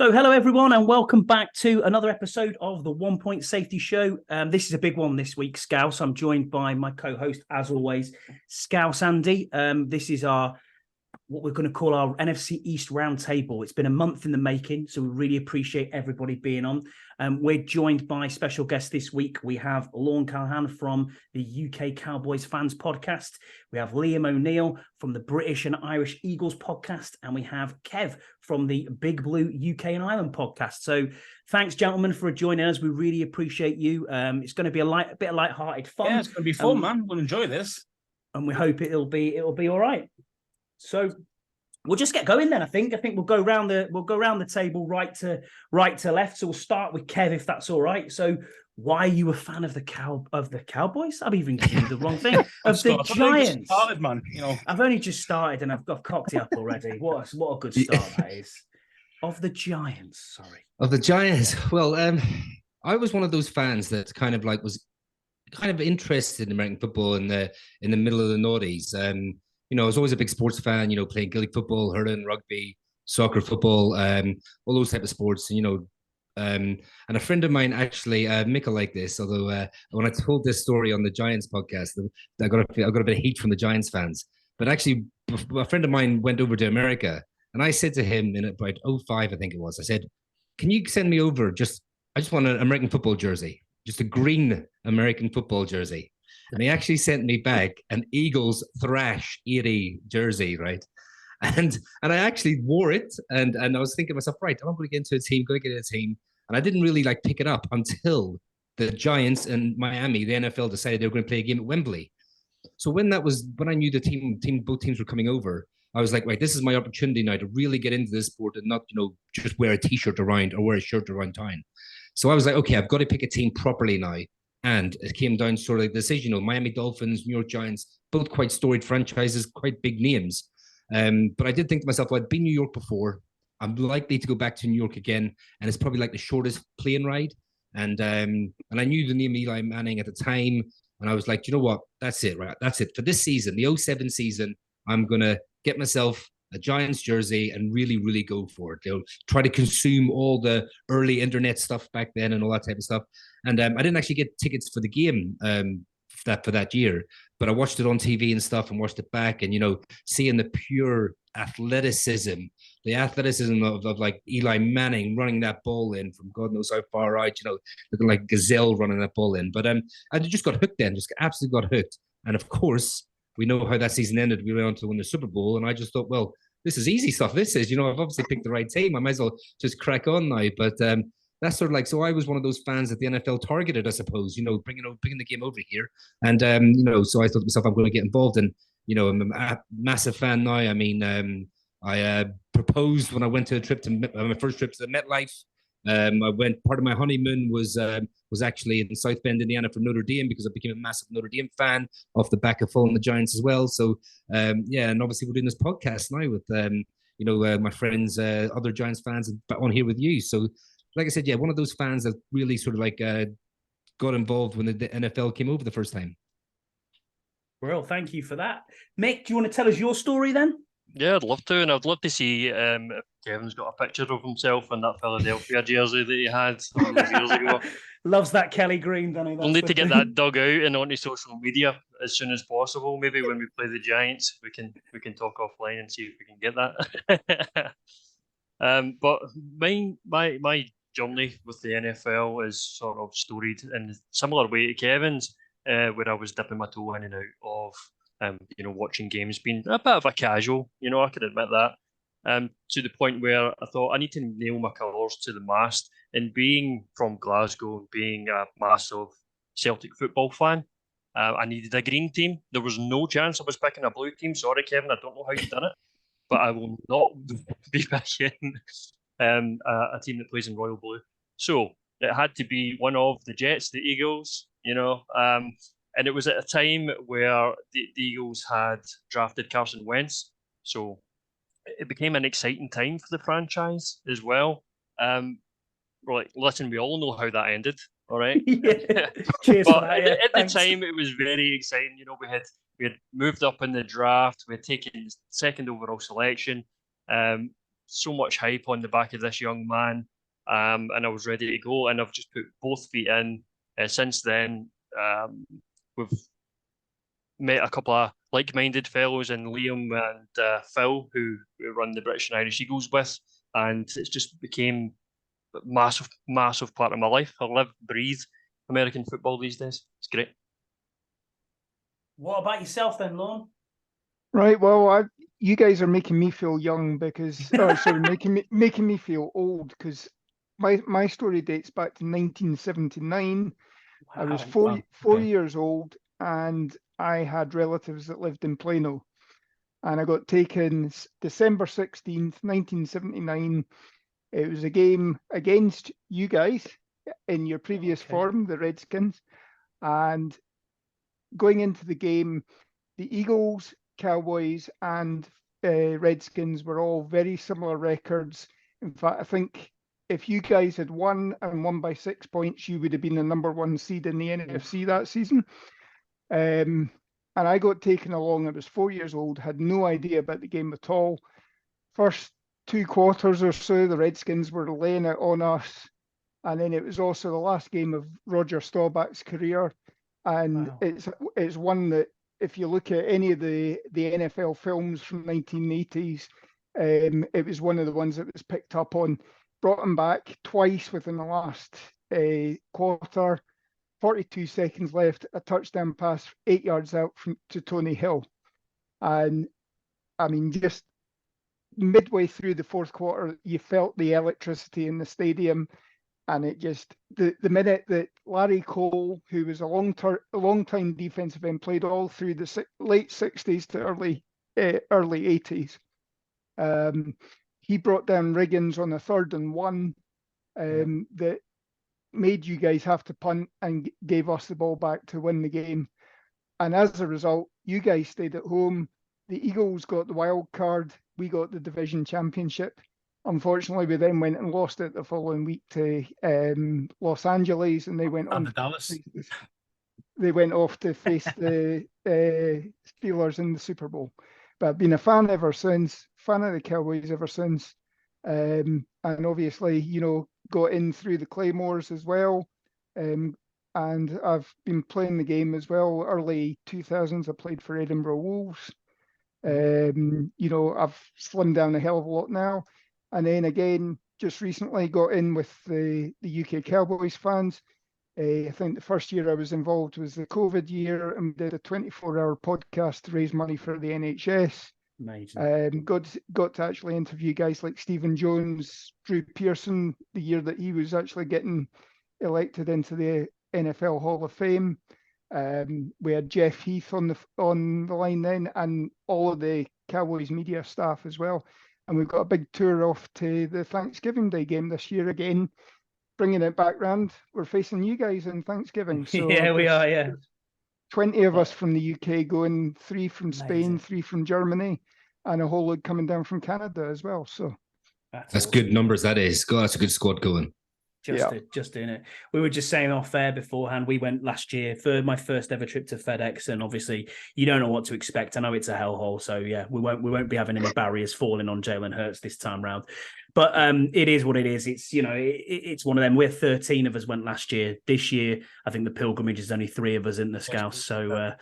So hello everyone and welcome back to another episode of the 1 Point Safety Show. This is a big one this week, Scouse. I'm joined by my co-host, as always, Scouse Andy. This is what we're going to call our NFC East roundtable. It's been a month in the making, so we really appreciate everybody being on. We're joined by special guests this week. We have Lorne Callahan from the UK Cowboys Fans Podcast. We have Liam O'Neill from the British and Irish Eagles Podcast. And we have Kev from the Big Blue UK and Ireland Podcast. So thanks, gentlemen, for joining us. We really appreciate you. It's going to be a bit of light-hearted fun. Yeah, it's going to be fun, man. We'll enjoy this. And we hope it'll be all right. So we'll just get going then. I think we'll go around the table right to left. So we'll start with Kev, if that's all right. So why are you a fan of the Cowboys? I've even given you the wrong thing. Of the Giants. Started, man. You know, I've only just started and I've cocked it up already. What a good start that is. Of the Giants, sorry. Of the Giants. Well, I was one of those fans that was kind of interested in American football in the middle of the noughties. I was always a big sports fan, playing Gaelic football, hurling, rugby, soccer, football, all those type of sports, and a friend of mine actually, Mick will like this, although when I told this story on the Giants podcast, I got a bit of heat from the Giants fans. But actually, a friend of mine went over to America, and I said to him in about 2005, I think it was, I said, can you send me over I just want an American football jersey, just a green American football jersey. And he actually sent me back an Eagles Thrash 80 jersey, right? And I actually wore it, and I was thinking to myself, right, I'm going to get into a team, and I didn't really pick it up until the Giants and Miami, the NFL, decided they were going to play a game at Wembley. So when I knew both teams were coming over, I was like, right, this is my opportunity now to really get into this sport and not, just wear a T-shirt around or wear a shirt around town. So I was like, okay, I've got to pick a team properly now. And it came down to sort of this, Miami Dolphins, New York Giants, both quite storied franchises, quite big names. But I did think to myself, well, I'd been New York before. I'm likely to go back to New York again. And it's probably like the shortest plane ride. And I knew the name Eli Manning at the time. And I was like, you know what? That's it, right? That's it. For this season, the 2007 season, I'm going to get myself a Giants jersey and really, really go for it. Try to consume all the early internet stuff back then and all that type of stuff. And I didn't actually get tickets for the game for that year, but I watched it on TV and stuff and watched it back, and seeing the pure athleticism of like Eli Manning running that ball in from God knows how far out, looking like gazelle running that ball in. But I just got hooked then, just absolutely got hooked. And of course, we know how that season ended. We went on to win the Super Bowl, and I just thought, well, this is easy stuff. This is, I've obviously picked the right team. I might as well just crack on now. But that's sort of so I was one of those fans that the NFL targeted, I suppose, bringing the game over here. And, so I thought to myself, I'm going to get involved. And, I'm a massive fan now. I mean, I proposed when I went to my first trip to the MetLife. Part of my honeymoon was actually in South Bend, Indiana for Notre Dame, because I became a massive Notre Dame fan off the back of following the Giants as well. So, and obviously we're doing this podcast now with, my friends, other Giants fans on here with you. So, like I said, yeah, one of those fans that really sort of got involved when the NFL came over the first time. Well, thank you for that. Mick, do you want to tell us your story then? Yeah, I'd love to, and I'd love to see if Kevin's got a picture of himself in that Philadelphia jersey that he had years ago. Loves that Kelly Green, doesn't he? We'll need to get that dug out and onto social media as soon as possible. Maybe when we play the Giants, we can talk offline and see if we can get that. But my journey with the NFL is sort of storied in a similar way to Kevin's, where I was dipping my toe in and out of watching games, being a bit of a casual, I could admit that, to the point where I thought I need to nail my colours to the mast. And being from Glasgow and being a massive Celtic football fan, I needed a green team. There was no chance I was picking a blue team. Sorry, Kevin, I don't know how you done it, but I will not be picking a team that plays in royal blue. So it had to be one of the Jets, the Eagles, and it was at a time where the Eagles had drafted Carson Wentz. So it became an exciting time for the franchise as well. Listen, we all know how that ended, all right? Yeah. Cheers but for that, yeah. At the time, it was very exciting. We had moved up in the draft. We had taken second overall selection. so much hype on the back of this young man, and I was ready to go. And I've just put both feet in. Since then, we've met a couple of like-minded fellows in Liam and Phil, who run the British and Irish Eagles with, and it's just became a massive part of my life. I live, breathe American football these days. It's great. What about yourself then, Lorne? Right. Well, you guys are making me feel young because, making me feel old because my story dates back to 1979. I was four years old, and I had relatives that lived in Plano, and I got taken December 16th, 1979. It was a game against you guys in your previous form, the Redskins, and going into the game, the Eagles, Cowboys, and Redskins were all very similar records. In fact, I think if you guys had won and won by 6 points, you would have been the number one seed in the NFC that season. And I got taken along. I was 4 years old, had no idea about the game at all. First 2 quarters or so, the Redskins were laying it on us. And then it was also the last game of Roger Staubach's career. And it's one that, if you look at any of the NFL films from 1980s, it was one of the ones that was picked up on. Brought him back twice within the last quarter. 42 seconds left, a touchdown pass 8 yards out to Tony Hill. And I mean, just midway through the fourth quarter, you felt the electricity in the stadium. And it just, the minute that Larry Cole, who was a long-time defensive end, played all through the late 60s to early 80s, he brought down Riggins on a 3rd and 1 that made you guys have to punt and gave us the ball back to win the game. And as a result, you guys stayed at home. The Eagles got the wild card. We got the division championship. Unfortunately, we then went and lost it the following week to Los Angeles, and they went on to Dallas. They went off to face the Steelers in the Super Bowl. But I've been a fan ever since, fan of the Cowboys ever since. And obviously, you know, got in through the Claymores as well. And I've been playing the game as well. Early 2000s, I played for Edinburgh Wolves. You know, I've slimmed down a hell of a lot now. And then again, just recently got in with the UK Cowboys fans. I think the first year I was involved was the COVID year, and we did a 24-hour podcast to raise money for the NHS. Amazing. Got to actually interview guys like Stephen Jones, Drew Pearson, the year that he was actually getting elected into the NFL Hall of Fame. We had Jeff Heath on the line then, and all of the Cowboys media staff as well. And we've got a big tour off to the Thanksgiving Day game this year again, bringing it back round. We're facing you guys in Thanksgiving. So yeah, we are, yeah. 20 of us from the UK going, 3 from Spain, Amazing. 3 from Germany, and a whole lot coming down from Canada as well. So that's awesome. Good numbers, that is. God, that's a good squad going. Just doing it. We were just saying off air beforehand, we went last year for my first ever trip to FedEx, and obviously you don't know what to expect. I know it's a hellhole, so yeah, we won't be having any barriers falling on Jalen Hurts this time round. But it is what it is. It's, you know, it's one of them. We're 13 of us went last year. This year, I think the pilgrimage is only 3 of us in the Scouts, so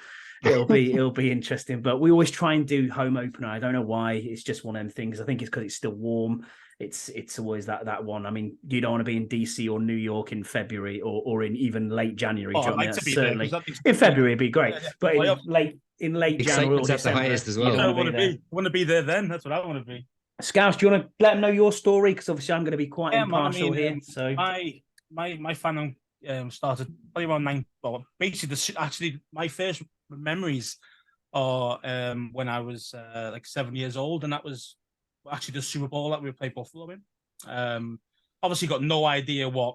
it'll be interesting. But we always try and do home opener. I don't know why. It's just one of them things. I think it's because it's still warm. It's always that one. I mean, you don't want to be in DC or New York in February or in even late January. Oh, I'd like to be certainly there, in February it'd be great, but in late January or Excitement's at the December, highest as well. I want to be there then. That's what I want to be. Scouts, do you want to let them know your story? Because obviously I'm going to be quite impartial here. So my fandom started probably around 9. Well, basically, my first memories are when I was like 7 years old, and that was actually the Super Bowl that we played Buffalo in. Obviously, got no idea what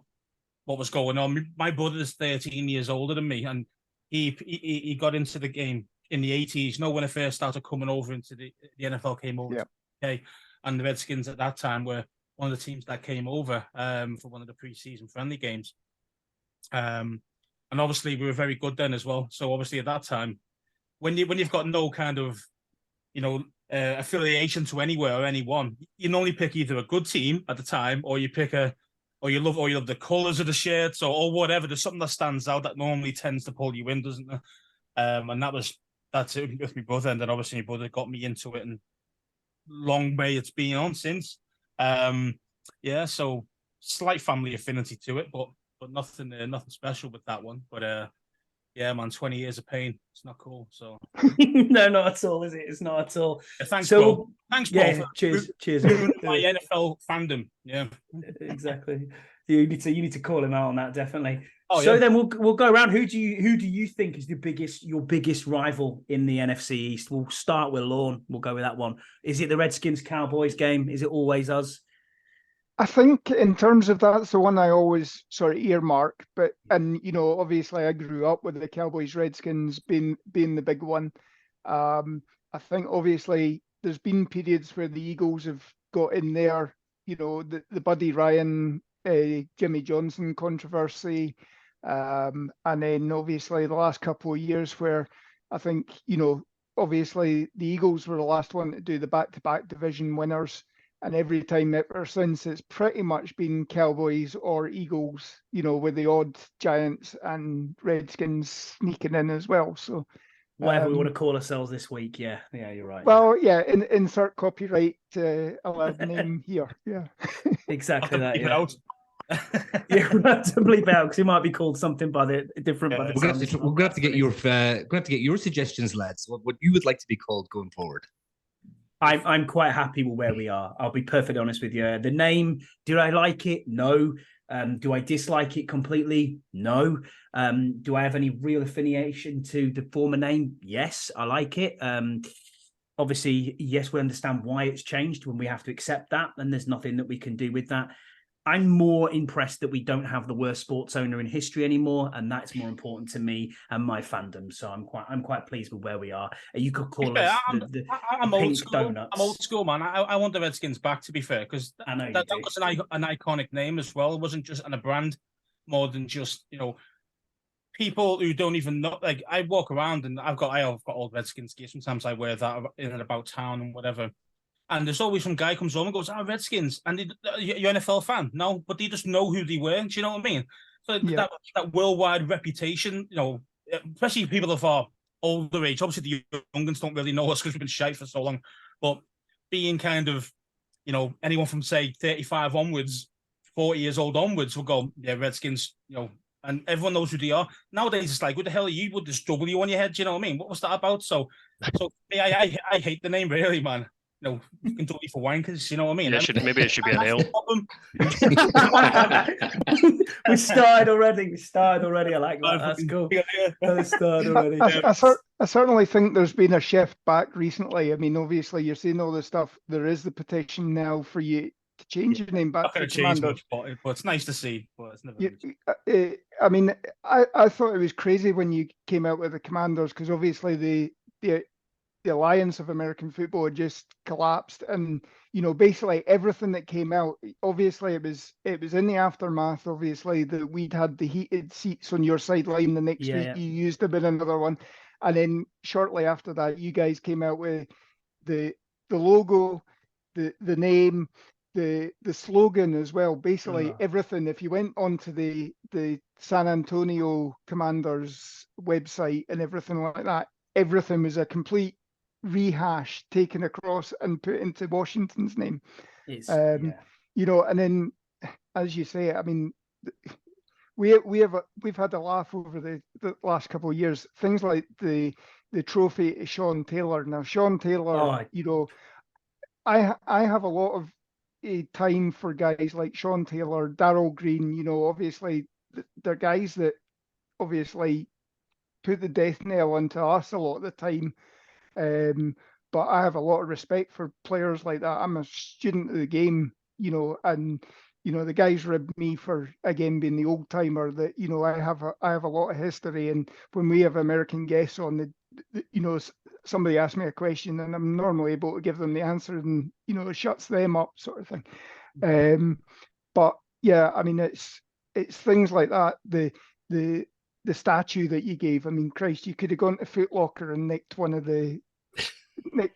was going on. My brother's 13 years older than me, and he got into the game in the 80s. You know, when it first started coming over into the NFL came over. Yeah. Okay. And the Redskins at that time were one of the teams that came over for one of the preseason friendly games. And obviously we were very good then as well. So obviously at that time, when you've got no kind of, you know, affiliation to anywhere or anyone. You normally pick either a good team at the time, or you pick or you love the colours of the shirts, or whatever. There's something that stands out that normally tends to pull you in, doesn't there? And that's it with my brother, and then obviously my brother got me into it, and long way it's been on since. So slight family affinity to it, but nothing special with that one. But yeah, man, 20 years of pain. It's not cool. So no, not at all, is it? It's not at all. Thanks, so, Paul. Thanks, Paul. Yeah, cheers. My NFL fandom. Yeah, exactly. You need to call him out on that, definitely. Yeah. Then we'll go around. Who do you think is your biggest rival in the NFC East? We'll start with Lorne. We'll go with that one. Is it the Redskins Cowboys game? Is it always us? I think in terms of that's the one I always sort of earmark, and obviously I grew up with the Cowboys Redskins being the big one. I think obviously there's been periods where the Eagles have got in there, the Buddy Ryan, Jimmy Johnson controversy, and then obviously the last couple of years where I think obviously the Eagles were the last one to do the back-to-back division winners. And every time ever since, it's pretty much been Cowboys or Eagles, with the odd Giants and Redskins sneaking in as well. So whatever we want to call ourselves this week, yeah, you're right. Well, insert copyright allowed name here. Yeah, exactly that. Yeah, out. Yeah, we'll have to bleep out because it might be called something by the different. By the we're gonna have to get your suggestions, lads. What you would like to be called going forward. I'm quite happy with where we are. I'll be perfectly honest with you. The name, do I like it? No. Do I dislike it completely? No. Do I have any real affiliation to the former name? Yes, I like it. Obviously, yes, we understand why it's changed when we have to accept that, and there's nothing that we can do with that. I'm more impressed that we don't have the worst sports owner in history anymore, and that's more important to me and my fandom. So I'm quite pleased with where we are. You could call us the old school. Donuts. I'm old school, man. I want the Redskins back, to be fair, because that was an iconic name as well. It wasn't just a brand, more than just people who don't even know. Like, I walk around and I've got old Redskins gear. Sometimes I wear that in and about town and whatever. And there's always some guy comes home and goes, Redskins. And you're an NFL fan? No, but they just know who they were. Do you know what I mean? So that worldwide reputation, especially people of our older age. Obviously, the young ones don't really know us because we've been shite for so long. But being kind of, anyone from, say, 35 onwards, 40 years old onwards will go, yeah, Redskins, and everyone knows who they are. Nowadays, it's like, what the hell are you with this W on your head? Do you know what I mean? What was that about? So I hate the name, really, man. You can do it for wankers, you know what I mean? Yeah, maybe it should be an L. We started already. I like that. That's cool. Let's start already. I certainly think there's been a shift back recently. I mean, obviously, you're seeing all this stuff. There is the petition now for you to change your name back to Commander. But it's nice to see. But it's never. I mean, I thought it was crazy when you came out with the Commanders, because obviously the alliance of American football had just collapsed, and basically everything that came out, obviously it was in the aftermath, obviously, that we'd had the heated seats on your sideline. The next week you used them in another one, and then shortly after that you guys came out with the logo, the name, the slogan as well. Basically everything. If you went onto the San Antonio Commanders website and everything like that, everything was a complete rehash taken across and put into Washington's name. And then, as you say, I mean, we've had a laugh over the last couple of years. Things like the trophy to Sean Taylor. Now, Sean Taylor, I have a lot of time for guys like Sean Taylor, Darryl Green. Obviously they're guys that obviously put the death knell into us a lot of the time. But I have a lot of respect for players like that. I'm a student of the game, and the guys ribbed me for again being the old timer that I have a lot of history. And when we have American guests on, somebody asks me a question and I'm normally able to give them the answer, and it shuts them up, sort of thing. But yeah, I mean, it's things like that. The statue that you gave, I mean, Christ, you could have gone to Foot Locker and nicked one of the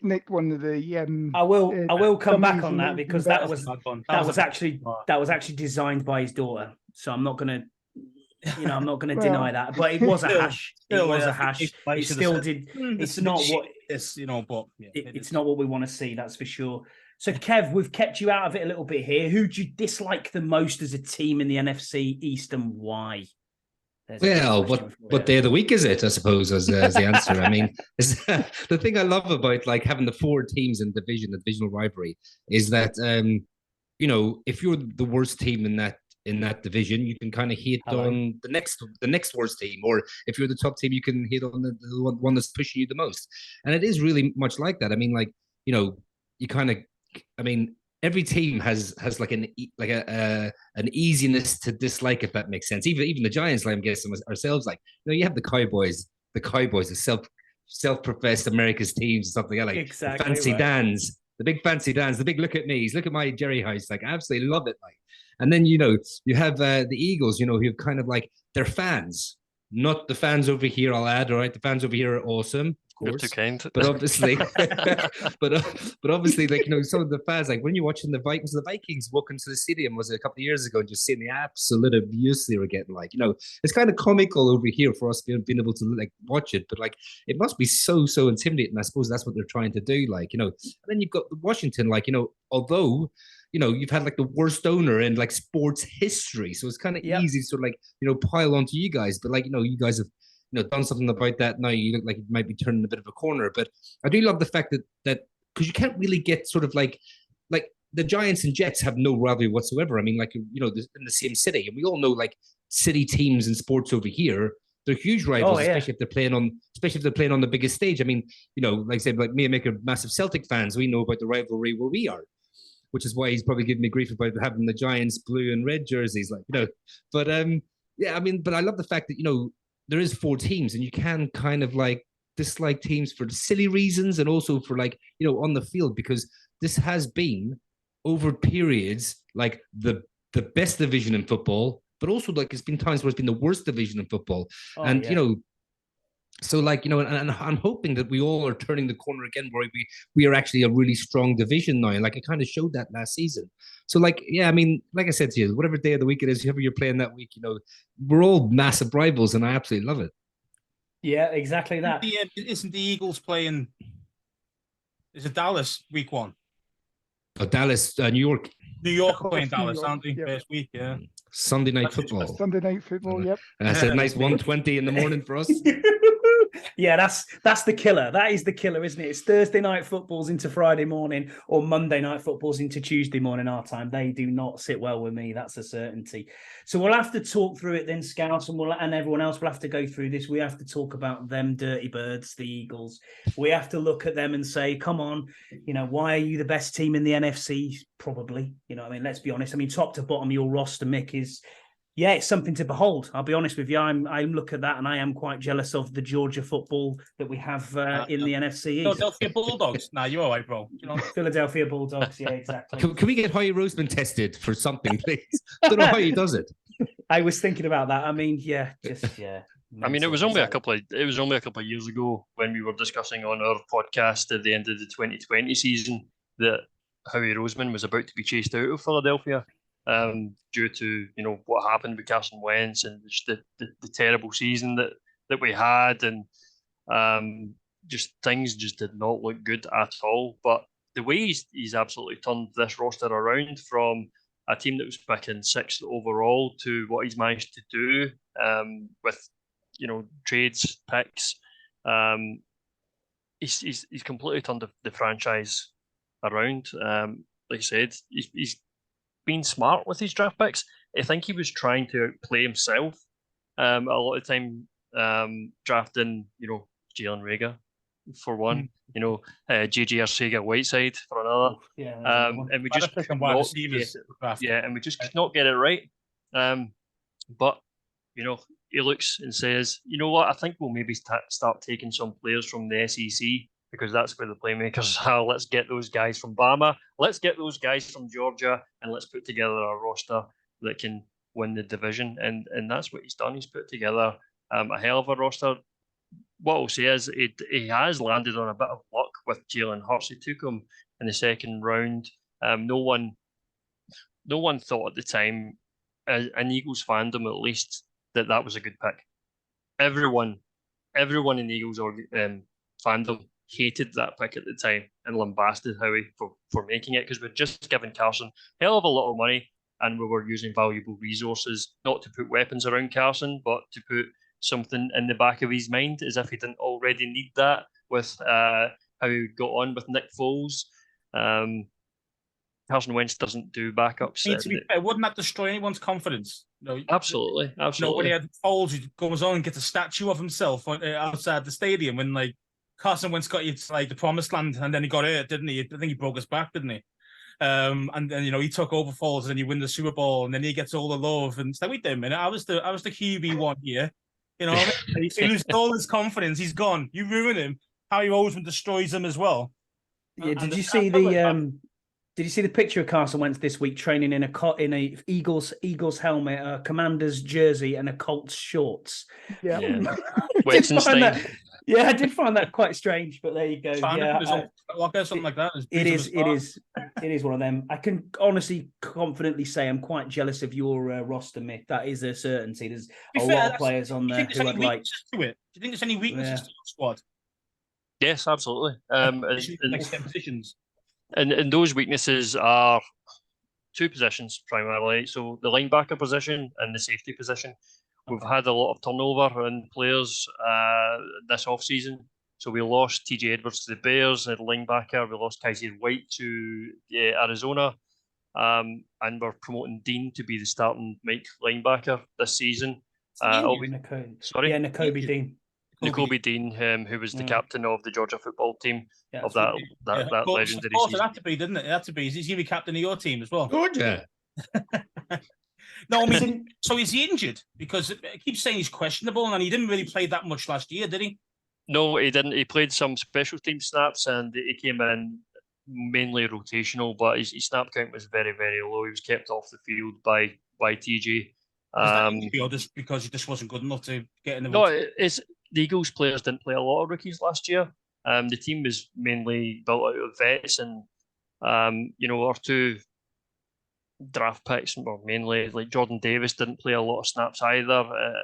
Nick one of the I will come back dummies on in that the because that investors. was actually designed by his daughter. So I'm not gonna, I'm not gonna Well, deny that. But it was a hash. It was a hash. I It should have still said, did. It's a bit not shit, what this, but yeah, it's not what we want to see. That's for sure. So Kev, we've kept you out of it a little bit here. Who do you dislike the most as a team in the NFC East and why? Well, what day of the week is it? I suppose as the answer. I mean, the thing I love about like having the 4 teams in the divisional rivalry, is that if you're the worst team in that division, you can kind of hit on the next worst team, or if you're the top team, you can hit on the one that's pushing you the most. And it is really much like that. I mean, like you kind of, I mean, every team has like an easiness to dislike, if that makes sense. Even the Giants, like I'm guessing ourselves, like you have the Cowboys, the self-professed America's teams and stuff like that, like exactly fancy right. Dans, the big fancy Dans, the big look at me's, look at my Jerry house, like I absolutely love it, like. And then you have the Eagles, who have kind of like they're fans, not the fans over here. I'll add, all right, the fans over here are awesome. You're too kind. But obviously, but obviously, like some of the fans, like when you're watching the Vikings walk into the stadium was a couple of years ago, and just seeing the absolute abuse they were getting, like it's kind of comical over here for us being able to like watch it, but like it must be so intimidating. I suppose that's what they're trying to do, like and then you've got Washington, like although you've had like the worst owner in like sports history, so it's kind of easy to sort of like pile onto you guys, but like you guys have done something about that. Now you look like you might be turning a bit of a corner, but I do love the fact that because you can't really get sort of like the Giants and Jets have no rivalry whatsoever. I mean, like in the same city, and we all know like city teams in sports over here, they're huge rivals, especially if they're playing on the biggest stage. I mean, like I said, like me and Mick are massive Celtic fans. We know about the rivalry where we are, which is why he's probably giving me grief about having the Giants blue and red jerseys, like But yeah, I mean, but I love the fact that there is 4 teams, and you can kind of like dislike teams for silly reasons, and also for like on the field, because this has been over periods like the best division in football, but also like it's been times where it's been the worst division in football. So like and I'm hoping that we all are turning the corner again, where we are actually a really strong division now, and like it kind of showed that last season. So like I mean, like I said to you, whatever day of the week it is, whoever you're playing that week, we're all massive rivals, and I absolutely love it. Yeah, exactly that. Isn't the Eagles playing? Is it Dallas week 1? Oh, Dallas, New York. New York playing Dallas, aren't they? First week, yeah. Sunday night football. Sunday night football, yep. That's a nice 1:20 in the morning for us. Yeah, that's the killer. That is the killer, isn't it? It's Thursday night footballs into Friday morning, or Monday night footballs into Tuesday morning our time. They do not sit well with me. That's a certainty. So we'll have to talk through it then, Scouts, and everyone else will have to go through this. We have to talk about them dirty birds, the Eagles. We have to look at them and say, come on, why are you the best team in the NFC? Probably. I mean, let's be honest. I mean, top to bottom, your roster, Mick, is... Yeah, it's something to behold. I'll be honest with you. I look at that and I am quite jealous of the Georgia football that we have in the NFC East. Philadelphia Bulldogs. Nah, you're all right, bro. Philadelphia Bulldogs. Yeah, exactly. Can we get Howie Roseman tested for something, please? I don't know how he does it. I was thinking about that. I mean, yeah. I mean, it was only a couple of years ago when we were discussing on our podcast at the end of the 2020 season that Howie Roseman was about to be chased out of Philadelphia. Due to what happened with Carson Wentz and just the terrible season that we had, and just things just did not look good at all. But the way he's absolutely turned this roster around from a team that was picking 6th overall to what he's managed to do with trades, picks, he's completely turned the franchise around. Like I said, he's been smart with his draft picks. I think he was trying to play himself a lot of time, drafting, Jalen Reagor for one, JJ Arcega-Whiteside for another, and we just could not get it right. But he looks and says, you know what, I think we'll maybe start taking some players from the SEC, because that's where the playmakers are. Let's get those guys from Bama. Let's get those guys from Georgia, and let's put together a roster that can win the division. And that's what he's done. He's put together a hell of a roster. What I'll say is he has landed on a bit of luck with Jalen Hurts. He took him in the second round. No one thought at the time, an Eagles fandom at least, that was a good pick. Everyone in the Eagles fandom hated that pick at the time and lambasted Howie for making it, because we'd just given Carson a hell of a lot of money and we were using valuable resources, not to put weapons around Carson, but to put something in the back of his mind, as if he didn't already need that with how he got on with Nick Foles. Carson Wentz doesn't do backups. To be fair, wouldn't that destroy anyone's confidence? Absolutely. When he had Foles, he goes on and gets a statue of himself outside the stadium when Carson Wentz got you to the promised land, and then he got hurt, didn't he? I think he broke his back, didn't he? And then he took over Foles, and then you win the Super Bowl, and then he gets all the love. And it's like, wait a minute, I was the QB1 here. He loses all his confidence. He's gone. You ruin him. Howie Roseman destroys him as well. Yeah. Did you see the picture of Carson Wentz this week training in a Eagles helmet, a Commander's jersey, and a Colts shorts? Yeah. I did find that quite strange, but there you go. Something like that. It is one of them. I can honestly, confidently say I'm quite jealous of your roster, Mick. That is a certainty. There's lot of players on there who I'd like. Do you think there's any weaknesses to your squad? Yes, absolutely. Positions. And those weaknesses are two positions primarily. So the linebacker position and the safety position. We've had a lot of turnover in players this off-season. So we lost TJ Edwards to the Bears at linebacker. We lost Kaiser White to Arizona. And we're promoting Dean to be the starting Mike linebacker this season. Nakobe Dean. Nakobe Dean, who was the captain of the Georgia football team of that legendary season. It had to be, didn't it? It had to be. He's going to be captain of your team as well. Georgia. No, I mean, so is he injured? Because it keeps saying he's questionable, and he didn't really play that much last year, did he? No, he didn't. He played some special team snaps, and he came in mainly rotational, but his snap count was very, very low. He was kept off the field by TJ. Or just because he just wasn't good enough to get in the... No, the Eagles players didn't play a lot of rookies last year. The team was mainly built out of vets, and our two draft picks were mainly like Jordan Davis didn't play a lot of snaps either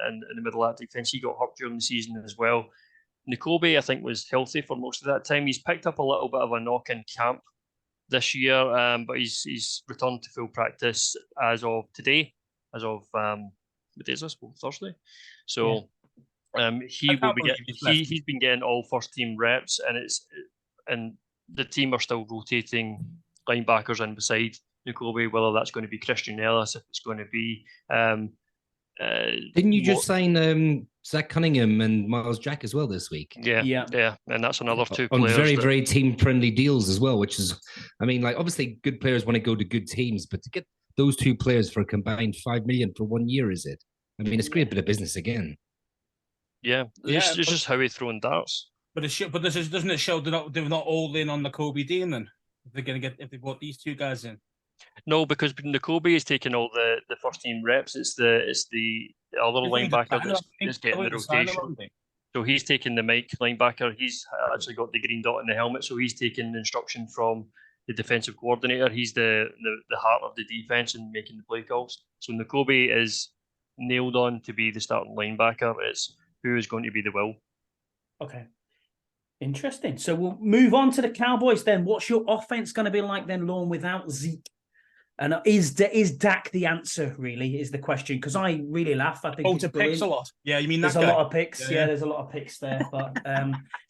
in the middle of that defense. He got hurt during the season as well. Nakobe, I think, was healthy for most of that time. He's picked up a little bit of a knock in camp this year, but he's returned to full practice as of today. As of what day is this? Thursday. So he's been getting all first team reps, and the team are still rotating linebackers in beside Nakobe, whether that's going to be Christian Ellis, if it's going to be didn't you just sign Zach Cunningham and Miles Jack as well this week? Yeah, and that's another two on players very very team friendly deals as well, which is, I mean, obviously good players want to go to good teams, but to get those two players for a combined $5 million for 1 year, is it? I mean, it's a great bit of business again. It's just how he's throwing darts. But doesn't it show they're not all in on the Kobe Dean then? If they brought these two guys in? No, because Nakobe is taking all the first team reps. It's the other linebacker that's getting the rotation. So he's taking the Mike linebacker. He's actually got the green dot in the helmet, so he's taking the instruction from the defensive coordinator. He's the heart of the defense and making the play calls. So Nakobe is nailed on to be the starting linebacker. It's who is going to be the will. Okay. Interesting. So we'll move on to the Cowboys then. What's your offense going to be like then, Lorne, without Zeke? And is Dak the answer, really, is the question? Because I really laugh. I think to picks a lot. Yeah, you mean that there's guy? a lot of picks. Yeah, there's a lot of picks there. But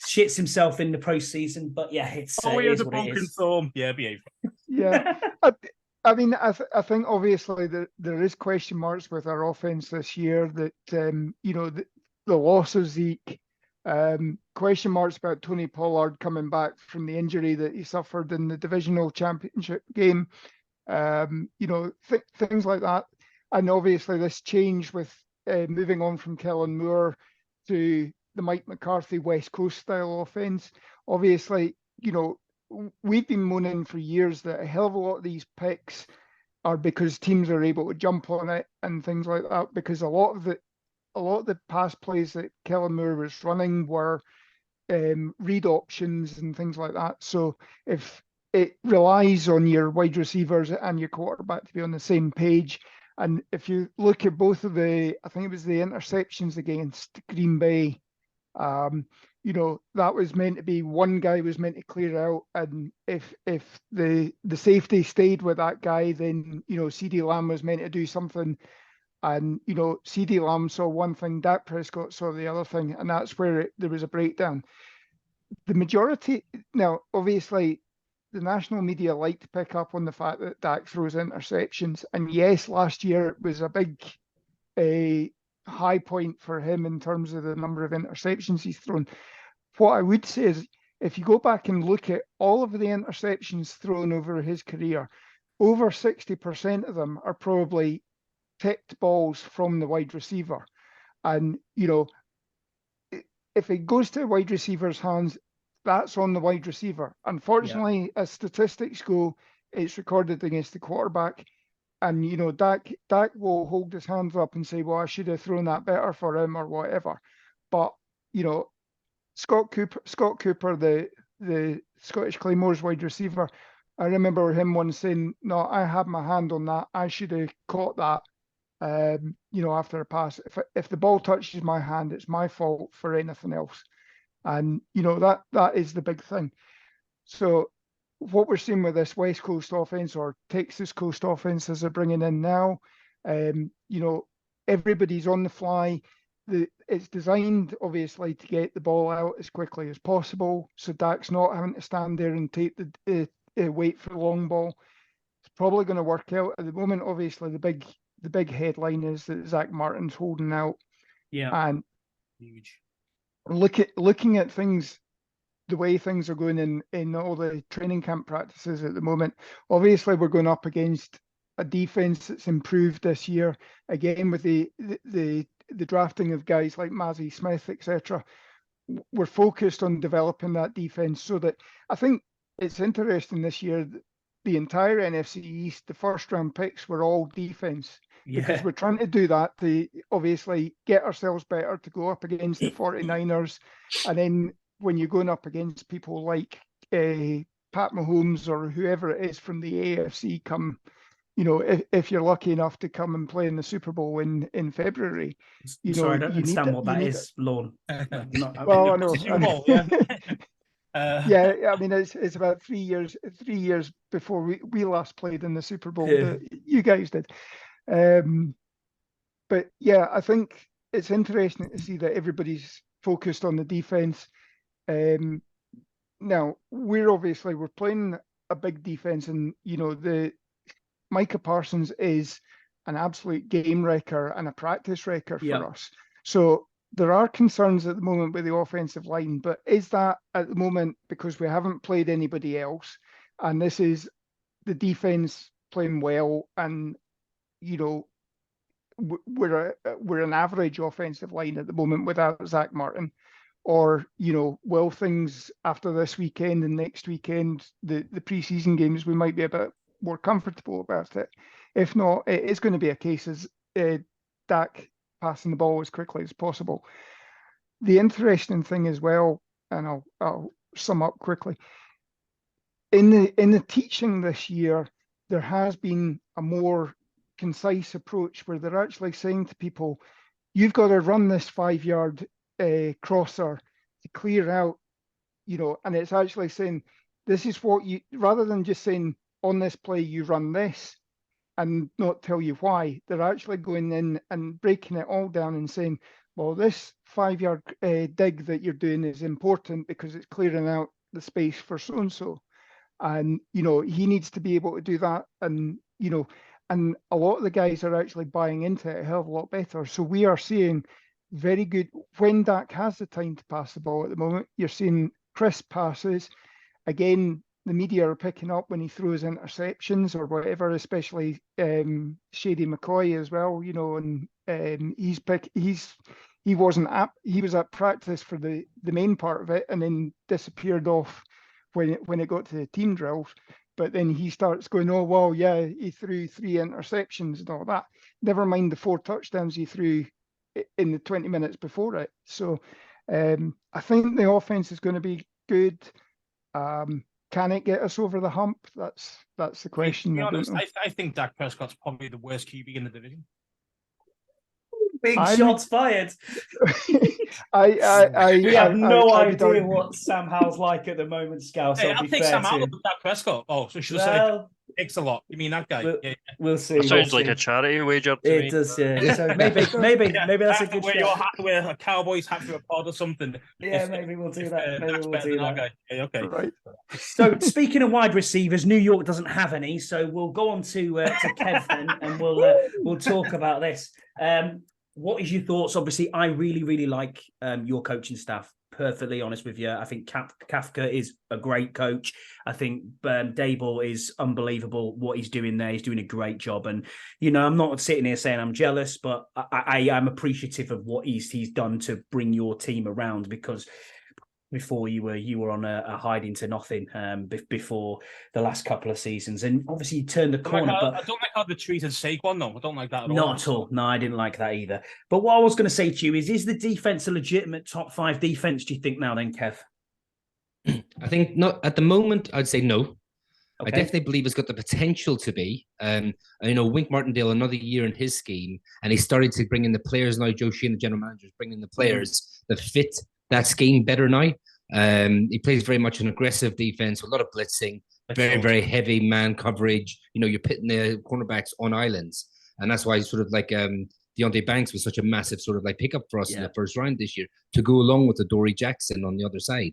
shits himself in the postseason. But yeah, it's he has a broken thumb. Yeah, behave. Yeah. I mean, I think obviously there is question marks with our offense this year. That the loss of Zeke, question marks about Tony Pollard coming back from the injury that he suffered in the divisional championship game. Things like that, and obviously this change with moving on from Kellen Moore to the Mike McCarthy West Coast style offense. Obviously, we've been moaning for years that a hell of a lot of these picks are because teams are able to jump on it and things like that. Because a lot of the pass plays that Kellen Moore was running were read options and things like that. So if it relies on your wide receivers and your quarterback to be on the same page, and if you look at both of I think it was the interceptions against Green Bay, that was meant to be one guy was meant to clear out, and if the safety stayed with that guy, then CeeDee Lamb was meant to do something, and CeeDee Lamb saw one thing, Dak Prescott saw the other thing, and that's where there was a breakdown. The majority now, obviously, the national media like to pick up on the fact that Dak throws interceptions, and yes, last year it was a big high point for him in terms of the number of interceptions he's thrown. What I would say is, if you go back and look at all of the interceptions thrown over his career, over 60% of them are probably tipped balls from the wide receiver. And, if it goes to a wide receiver's hands, that's on the wide receiver. Unfortunately, as statistics go, it's recorded against the quarterback. And Dak will hold his hands up and say, "Well, I should have thrown that better for him," or whatever. But Scott Cooper, the Scottish Claymore's wide receiver, I remember him once saying, "No, I had my hand on that. I should have caught that." After a pass, if the ball touches my hand, it's my fault for anything else. And that is the big thing. So what we're seeing with this West Coast offense, or Texas Coast offense as they're bringing in now, everybody's on the fly. It's designed, obviously, to get the ball out as quickly as possible, so Dak's not having to stand there and take the wait for the long ball. It's probably going to work out. At the moment, obviously, the big headline is that Zach Martin's holding out. Yeah. And Huge. Looking at things, the way things are going in all the training camp practices at the moment, obviously we're going up against a defense that's improved this year, again with the drafting of guys like Mazzie Smith, etc. We're focused on developing that defense, so that I think it's interesting this year, the entire NFC East, the first round picks were all defense, because we're trying to do that to obviously get ourselves better to go up against the 49ers. And then when you're going up against people like Pat Mahomes or whoever it is from the AFC, come, if you're lucky enough to come and play in the Super Bowl in February, Sorry, I don't understand what that is, Lorne. Well, I know. Yeah, I mean, it's about 3 years before we last played in the Super Bowl that you guys did. But yeah, I think it's interesting to see that everybody's focused on the defense. Now we're playing a big defense, and the Micah Parsons is an absolute game wrecker and a practice wrecker for us. So there are concerns at the moment with the offensive line, but is that at the moment because we haven't played anybody else, and this is the defense playing well, and we're an average offensive line at the moment without Zach Martin? Or will things after this weekend and next weekend, the preseason games, we might be a bit more comfortable about it? If not, it is going to be a case as Dak passing the ball as quickly as possible. The interesting thing as well, and I'll sum up quickly, in the teaching this year, there has been a more concise approach where they're actually saying to people, you've got to run this 5-yard crosser to clear out, and it's actually saying, this is what you, rather than just saying on this play you run this and not tell you why, they're actually going in and breaking it all down and saying, well, this 5-yard dig that you're doing is important because it's clearing out the space for so and so, and he needs to be able to do that. And and a lot of the guys are actually buying into it a hell of a lot better. So we are seeing very good, when Dak has the time to pass the ball at the moment, you're seeing crisp passes. Again, the media are picking up when he throws interceptions or whatever, especially Shady McCoy as well, and he was at practice for the main part of it and then disappeared off when it got to the team drills. But then he starts going, oh, well, yeah, he threw 3 interceptions and all that. Never mind the 4 touchdowns he threw in the 20 minutes before it. So I think the offense is going to be good. Can it get us over the hump? That's the question. To be I don't honest, know. I think Dak Prescott's probably the worst QB in the division. Big I'm- shots fired. We have no I would idea argue- what Sam Howell's like at the moment, Scouse. Hey, I'll I'll be take fair Sam to Howell him. with Dak Prescott. Oh, so should have said it Well, takes a lot. You mean that guy? we'll, Yeah. we'll see. That sounds we'll like see. a charity wager to me. It does, yeah. So maybe that's a good wear your shout. hat, wear a Cowboys hat for a pod or something. Yeah, maybe we'll do that. Maybe Dak's we'll better do than our that. guy. Yeah, okay. Right. So speaking of wide receivers, New York doesn't have any, so we'll go on to Kev then, and we'll talk about this. What is your thoughts? Obviously, I really like your coaching staff. Perfectly honest with you, I think Kafka is a great coach. I think Dable is unbelievable what he's doing there. He's doing a great job, and I'm not sitting here saying I'm jealous, but I am appreciative of what he's done to bring your team around, because before you were on a hiding to nothing before the last couple of seasons, and obviously you turned the corner. I don't like how they treated Saquon, though. I don't like that at all. Not at all. No, I didn't like that either. But what I was going to say to you is the defense a legitimate top 5 defense, do you think now then, Kev? I think not at the moment. I'd say no. Okay. I definitely believe it's got the potential to be. Wink Martindale, another year in his scheme, and he started to bring in the players now. Joe Sheehan, the general manager, is bringing in the players that fit that scheme better now. He plays very much an aggressive defense, a lot of blitzing, very heavy man coverage. You're pitting the cornerbacks on islands, and that's why sort of like Deontay Banks was such a massive sort of like pickup for us in the first round this year to go along with the Dory Jackson on the other side.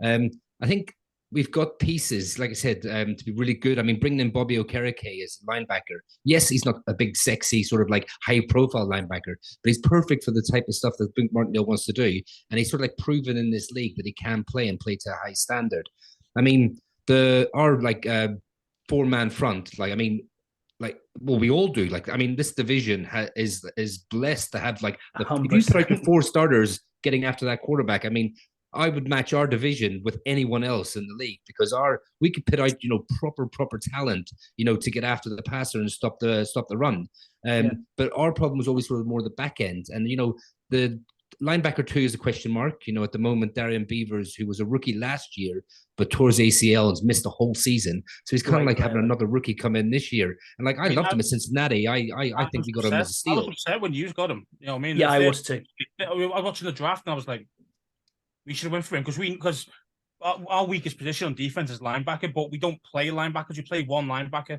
I think we've got pieces, like I said, to be really good. I mean, bringing in Bobby Okereke as a linebacker. Yes, he's not a big, sexy, sort of like high-profile linebacker, but he's perfect for the type of stuff that Wink Martindale wants to do. And he's sort of like proven in this league that he can play and play to a high standard. I mean, our four-man front, we all do. This division is blessed to have if you put out the 4 starters getting after that quarterback. I mean, I would match our division with anyone else in the league, because we could put out proper talent to get after the passer and stop the run. But our problem was always sort of more the back end, and the linebacker 2 is a question mark. At the moment, Darian Beavers, who was a rookie last year but tore his ACL and missed the whole season, so he's kind of having another rookie come in this year. And I loved him at Cincinnati. I think we got him as a steal. I was upset when you got him. You know what I mean? Yeah, I was too. I was watching the draft and I was like, we should have went for him, because our weakest position on defense is linebacker, but we don't play linebackers. We play one linebacker.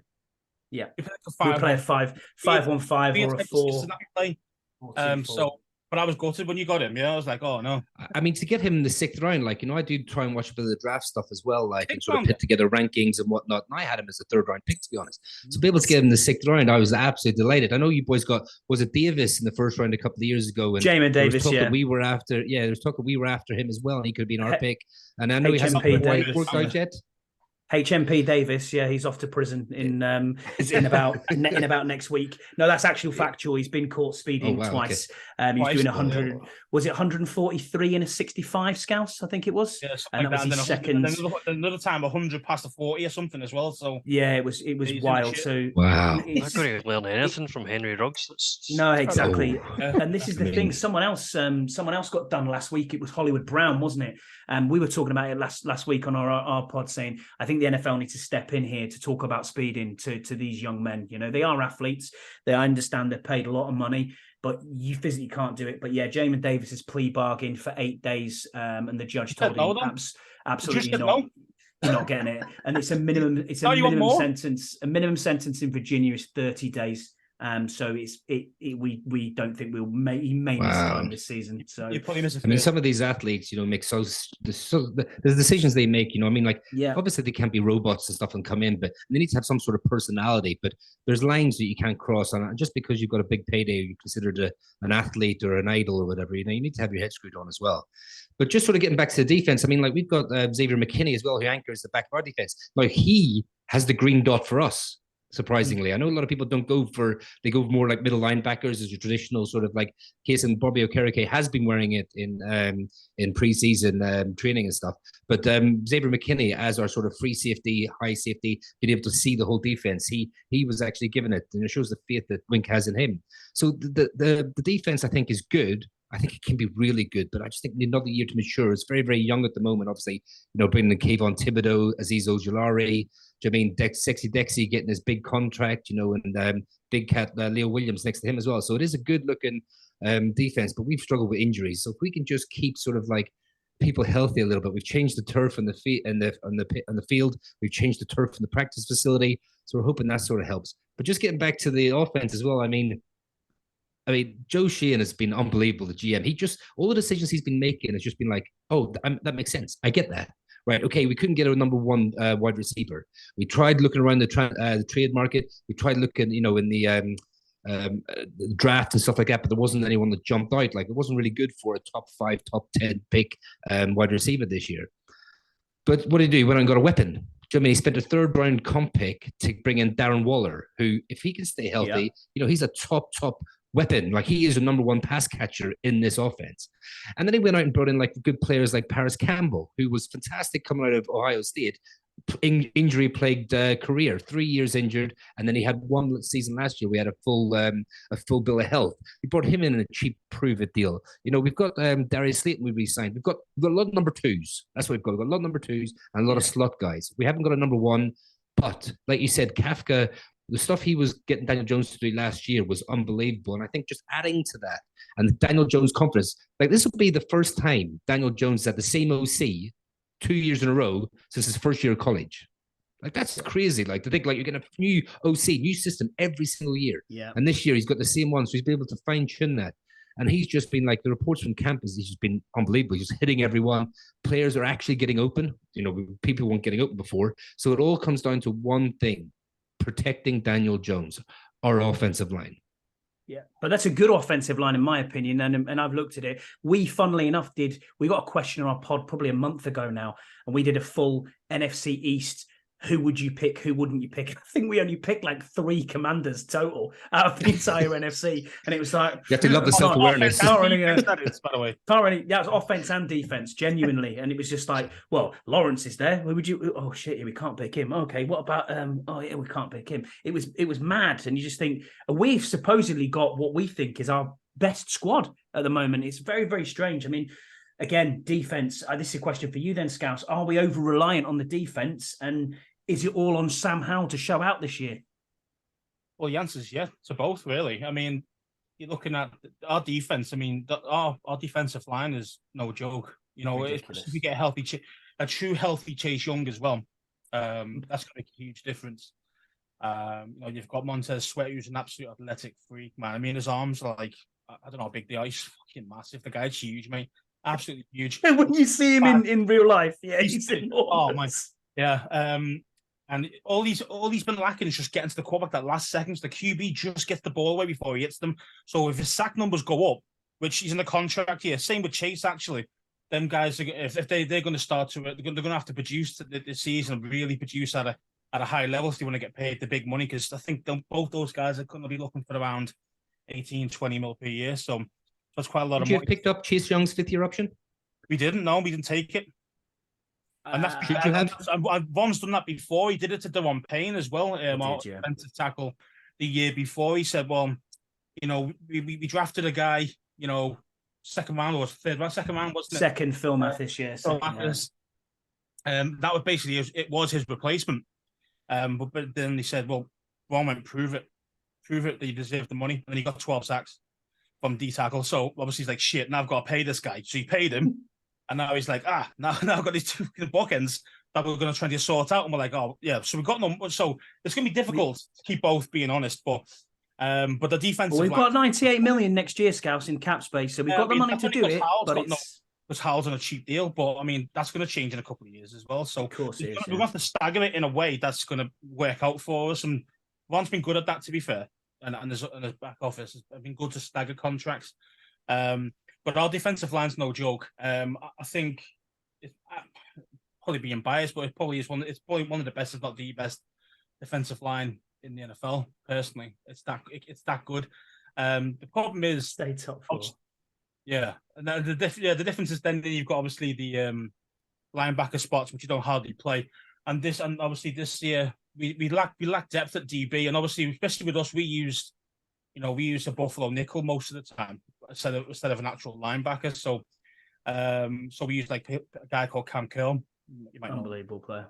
Yeah, we play a 5-1-5 or a 4. But I was gutted when you got him. I was like, oh no. I mean, to get him in the 6th round, I do try and watch a bit of the draft stuff as well, and sort of put together rankings and whatnot. And I had him as a 3rd round pick, to be honest. To be able to get him in the 6th round, I was absolutely delighted. I know you boys was it Davis in the 1st round a couple of years ago? And Jamin Davis, there was talk we were after him as well, and he could have been our pick. And I know he hasn't quite worked out yet. HMP Davis, he's off to prison in about next week. No, that's actual factual. He's been caught speeding twice. Okay. He's doing 100. Was it 143 in a 65 Scouse? I think it was. Yeah, and that was his second. Another time 100 past the 40 or something as well. So yeah, it was wild. So wow, I'm not going to learn anything from Henry Ruggs. No, exactly. And this is the thing. Someone else got done last week. It was Hollywood Brown, wasn't it? And we were talking about it last week on our pod, saying I think the NFL needs to step in here to talk about speeding to these young men. They are athletes. I understand they're paid a lot of money, but you physically can't do it. But yeah, Jamin Davis's plea bargain for 8 days, and the judge told him absolutely not. You're not getting it, and it's a minimum. It's a minimum sentence. A minimum sentence in Virginia is 30 days. So we don't think he may miss time this season. So I mean, some of these athletes, make the decisions they make. Obviously they can't be robots and stuff and come in, but they need to have some sort of personality. But there's lines that you can't cross, and just because you've got a big payday, you're considered an athlete or an idol or whatever. You need to have your head screwed on as well. But just sort of getting back to the defense, I mean, we've got Xavier McKinney as well, who anchors the back of our defense. Now he has the green dot for us. Surprisingly, I know a lot of people they go more like middle linebackers as your traditional sort of like case, and Bobby Okereke has been wearing it in preseason training and stuff. But Xavier McKinney as our sort of free safety, high safety, being able to see the whole defense, he was actually given it, and it shows the faith that Wink has in him. So the defense, I think, is good. I think it can be really good, but I just think we need another year to mature. It's very, very young at the moment. Obviously, bringing in Kayvon Thibodeau, Aziz Ojulari, Sexy Dexy getting his big contract, and big cat Leo Williams next to him as well. So it is a good looking defense, but we've struggled with injuries. So if we can just keep sort of like people healthy a little bit, we've changed the turf on the field, we've changed the turf in the practice facility. So we're hoping that sort of helps. But just getting back to the offense as well, I mean, Joe Sheehan has been unbelievable, the GM. All the decisions he's been making has just been like, oh, that makes sense. I get that. Right. Okay. We couldn't get a number one wide receiver. We tried looking around the trade market. We tried looking, in the draft and stuff like that, but there wasn't anyone that jumped out. Like, it wasn't really good for a top 5, top 10 pick wide receiver this year. But what did he do? He went and got a weapon. He spent a 3rd round comp pick to bring in Darren Waller, who, if he can stay healthy, he's a top weapon. Like, he is a number 1 pass catcher in this offense. And then he went out and brought in like good players like Paris Campbell, who was fantastic coming out of Ohio State, injury plagued career, 3 years injured, and then he had one season last year. We had a full bill of health. We brought him in a cheap prove it deal. We've got Darius Slayton we re-signed. We've got a lot of number 2s. That's what we've got. We've got a lot of number 2s and a lot of slot guys. We haven't got a number 1, but like you said, Kafka, the stuff he was getting Daniel Jones to do last year was unbelievable. And I think just adding to that and Daniel Jones' confidence, like, this will be the first time Daniel Jones had the same OC 2 years in a row since his first year of college. Like, that's crazy. Like, to think, like, you're getting a new OC, new system every single year. Yeah. And this year he's got the same one, so he's been able to fine tune that. And he's just been like, the reports from campus, he's just been unbelievable. He's just hitting everyone. Players are actually getting open. People weren't getting open before. So it all comes down to one thing: protecting Daniel Jones, our offensive line. Yeah, but that's a good offensive line, in my opinion. And I've looked at it. We, funnily enough, we got a question on our pod probably a month ago now, and we did a full NFC East. Who would you pick? Who wouldn't you pick? I think we only picked like 3 commanders total out of the entire NFC. And it was like, you have to love the self-awareness. By the way. Yeah, it was offense and defense, genuinely. And it was just like, well, Lawrence is there. Who would you? Oh shit, we can't pick him. Okay, what about oh yeah, we can't pick him. It was mad. And you just think, we've supposedly got what we think is our best squad at the moment. It's very, very strange. I mean, again, defense. This is a question for you then, Scouse. Are we over reliant on the defense, and is it all on Sam Howell to show out this year? Well, the answer is yeah to both, really. I mean, you're looking at our defense. I mean, our defensive line is no joke. If we get a true healthy Chase Young as well, that's going to make a huge difference. You've got Montez Sweat, who's an absolute athletic freak, man. I mean, his arms are like, I don't know how big they are. He's fucking massive. The guy's huge, mate. Absolutely huge. When you see him in real life, yeah, he's enormous. Oh my, yeah. And all he's been lacking is just getting to the quarterback that last seconds. The QB just gets the ball away before he hits them. So if his sack numbers go up, which he's in the contract here, same with Chase actually. Them guys, if they're going to start to, they're going to have to produce the season, really produce at a high level if they want to get paid the big money. Because I think both those guys are going to be looking for around 18-20 mil per year. So that's quite a lot of money. Did you have picked up Chase Young's 5th-year option? We didn't. No, we didn't take it. And that's Von's done that before. He did it to Deron Payne as well. Defensive tackle the year before. He said, "Well, we drafted a guy, 2nd round or 3rd round, 2nd round, wasn't it? Second Phil Math this year. That was basically it was his replacement. But then they said, "Well, Von went prove it that you deserve the money," and he got 12 sacks from D tackle. So obviously he's like, "Shit, now I've got to pay this guy." So he paid him. And now he's like, now I've got these 2 bookends that we're going to try to sort out. And we're like, oh, yeah. So we've got no. So it's going to be difficult to keep both being honest. But the defensive we've got 98 million next year, Scouts, in cap space. So we've got the money to do it. But because Howell's on a cheap deal. But I mean, that's going to change in a couple of years as well. So of course we're going to have to stagger it in a way that's going to work out for us. And Ron's been good at that, to be fair. And his back office has been good to stagger contracts. But our defensive line's no joke. I think it's probably being biased, but it probably is one. It's probably one of the best, if not the best, defensive line in the NFL. Personally, it's that good. The problem is stay top 4. Yeah, and the difference is then you've got obviously the linebacker spots which you don't hardly play, and obviously this year we lack depth at DB, and obviously especially with us we used a Buffalo nickel most of the time. instead of an actual linebacker. So we used like a guy called Cam Curl. You might know. Unbelievable player.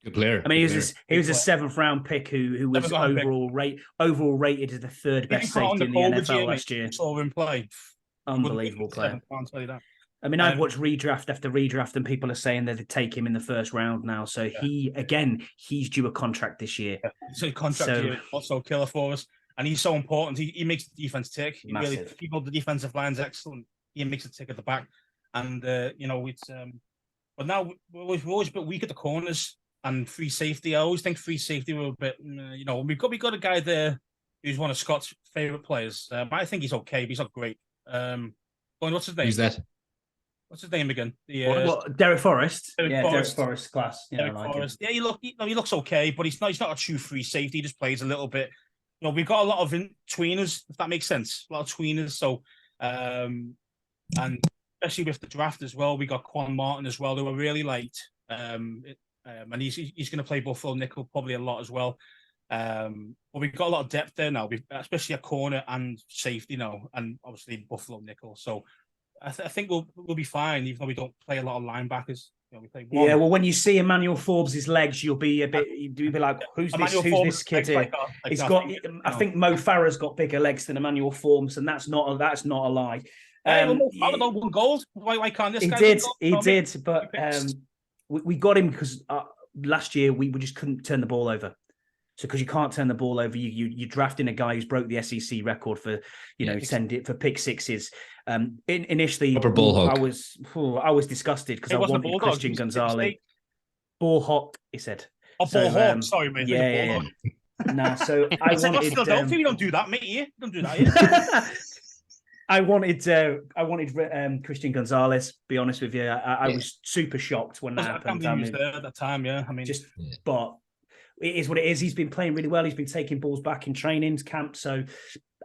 Good player. I mean, good he was a player. 7th round pick who was Seventh round pick. overall rated as the third If you best put on safety in the COVID NFL year, last mate, year. you saw him play. Unbelievable player. I'll tell you that. I mean, I've watched redraft after redraft, and people are saying that they take him in the first round now. So he's due a contract this year. Yeah. So a contract year, also a killer for us, and he's so important. He makes the defense tick. He really, people, the defensive line's excellent. He makes it tick at the back, and it's. But now we're always a bit weak at the corners and free safety. I always think free safety were a bit. We got a guy there who's one of Scott's favorite players. I think he's okay, but he's not great. What's his name? Who's that? What's his name again? Derek Forrest. Derek Forrest class. Yeah, Derek Forrest. Yeah, he looks okay, but he's not a true free safety. He just plays a little bit. We've got a lot of tweeners, if that makes sense. A lot of tweeners. So, and especially with the draft as well, we got Quan Martin as well, who were really light. And he's going to play Buffalo nickel probably a lot as well. But we've got a lot of depth there now, especially at corner and safety now, and obviously Buffalo nickel. So I think we'll be fine, even though we don't play a lot of linebackers. We play one. Yeah, well, when you see Emmanuel Forbes' legs, you'll be like, who's this kid here? He's got. I think Mo Farah's got bigger legs than Emmanuel Forbes, and that's not a lie. Farah won gold. Why can't this guy? He did, but we got him because last year we just couldn't turn the ball over. So because you can't turn the ball over, you're drafting a guy who's broke the SEC record for send it for pick sixes. Initially, Upper ball hawk. I was disgusted because I wanted Christian Gonzalez. Ball hawk, he said. Oh, ball hawk. Sorry, mate. Yeah. Nah, so I wanted. Philadelphia, you don't do that, mate. You don't do that. Yeah. I wanted Christian Gonzalez. Be honest with you, I was super shocked when that happened. I was there at that time. Yeah, I mean, but. It is what it is. He's been playing really well. He's been taking balls back in training camp, so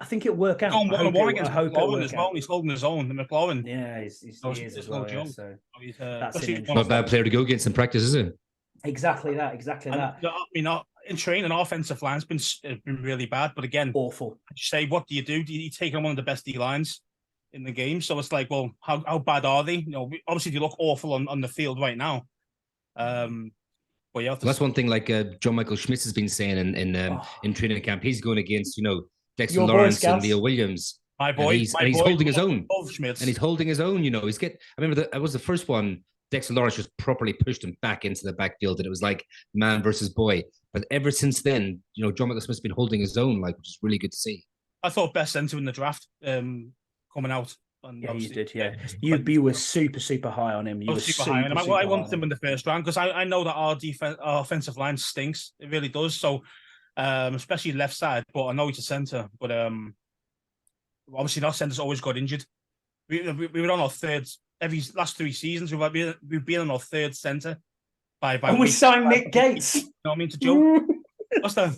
I think it'll work out. I hope McLaurin as well. He's holding his own. The McLaurin. Yeah, he is as well. Yeah, so that's not a bad player to go against in practice, is it? Exactly that. I mean, in training, offensive line's been really bad, but again, awful. You say, what do? You take on one of the best D lines in the game, so it's like, well, how bad are they? Obviously they look awful on the field right now. Well, that's one thing, like John Michael Schmitz has been saying in training camp. He's going against Dexter Your Lawrence boy, and Leo Williams. My boy, and he's holding his own. Schmitz. And he's holding his own. I remember that was the first one. Dexter Lawrence just properly pushed him back into the backfield, and it was like man versus boy. But ever since then, John Michael Smith's been holding his own, which is really good to see. I thought best center in the draft coming out. Yeah, you did. Yeah, you were super high on him. You were super high on him. I wanted him in the first round because I know that our offensive line stinks. It really does. So, especially left side. But I know he's a center. But obviously, our centers always got injured. We were on our third every last 3 seasons. We've been on our third center. And we signed Nick Gates. You know what I mean? To Joe. What's that?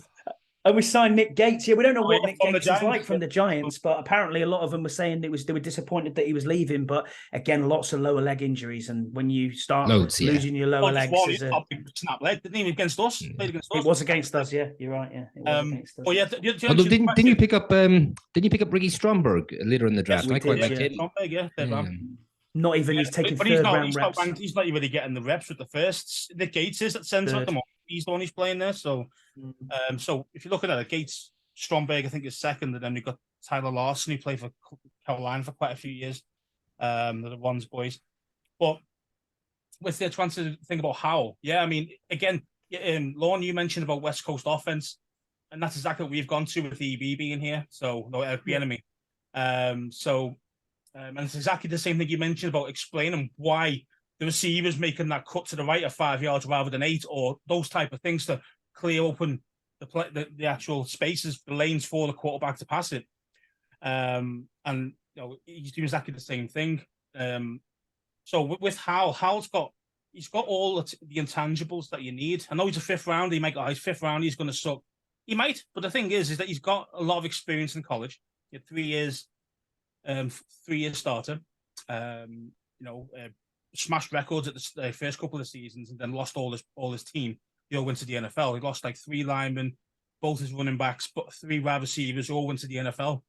And we signed Nick Gates. Yeah, we don't know what Nick Gates is like from the Giants, but apparently a lot of them were saying they were disappointed that he was leaving. But again, lots of lower leg injuries, and when you start losing your lower legs, snap leg, didn't he? Against us, played against us. It was against us. Yeah, you're right. Yeah, it was against us. Well, yeah. Didn't you pick up Ricky Stromberg later in the draft? Yes, I quite liked him. Stromberg, yeah. Not even he's taking third round reps. He's not really getting the reps with the firsts. Nick Gates is at centre at the moment. He's the one who's playing there. So, so if you're looking at it, Gates, Stromberg, I think is second, and then we've got Tyler Larson, who played for Carolina for quite a few years. The ones boys, but with the trying to think about how, I mean, again, Lorne, you mentioned about West Coast offense, and that's exactly what we've gone to with EB being here. So no, the enemy. And it's exactly the same thing you mentioned about explaining why the receiver's making that cut to the right of 5 yards rather than 8, or those type of things to clear open the actual spaces, the lanes for the quarterback to pass it. And he's doing exactly the same thing. So with Hal's got all the intangibles that you need. I know he's a fifth round. He might go, he's fifth round. He's going to suck. He might, but the thing is that he's got a lot of experience in college. He had 3 years. 3-year starter, smashed records at the first couple of seasons, and then lost all his team. They all went to the NFL. He lost like 3 linemen, both his running backs, but 3 wide receivers, all went to the NFL.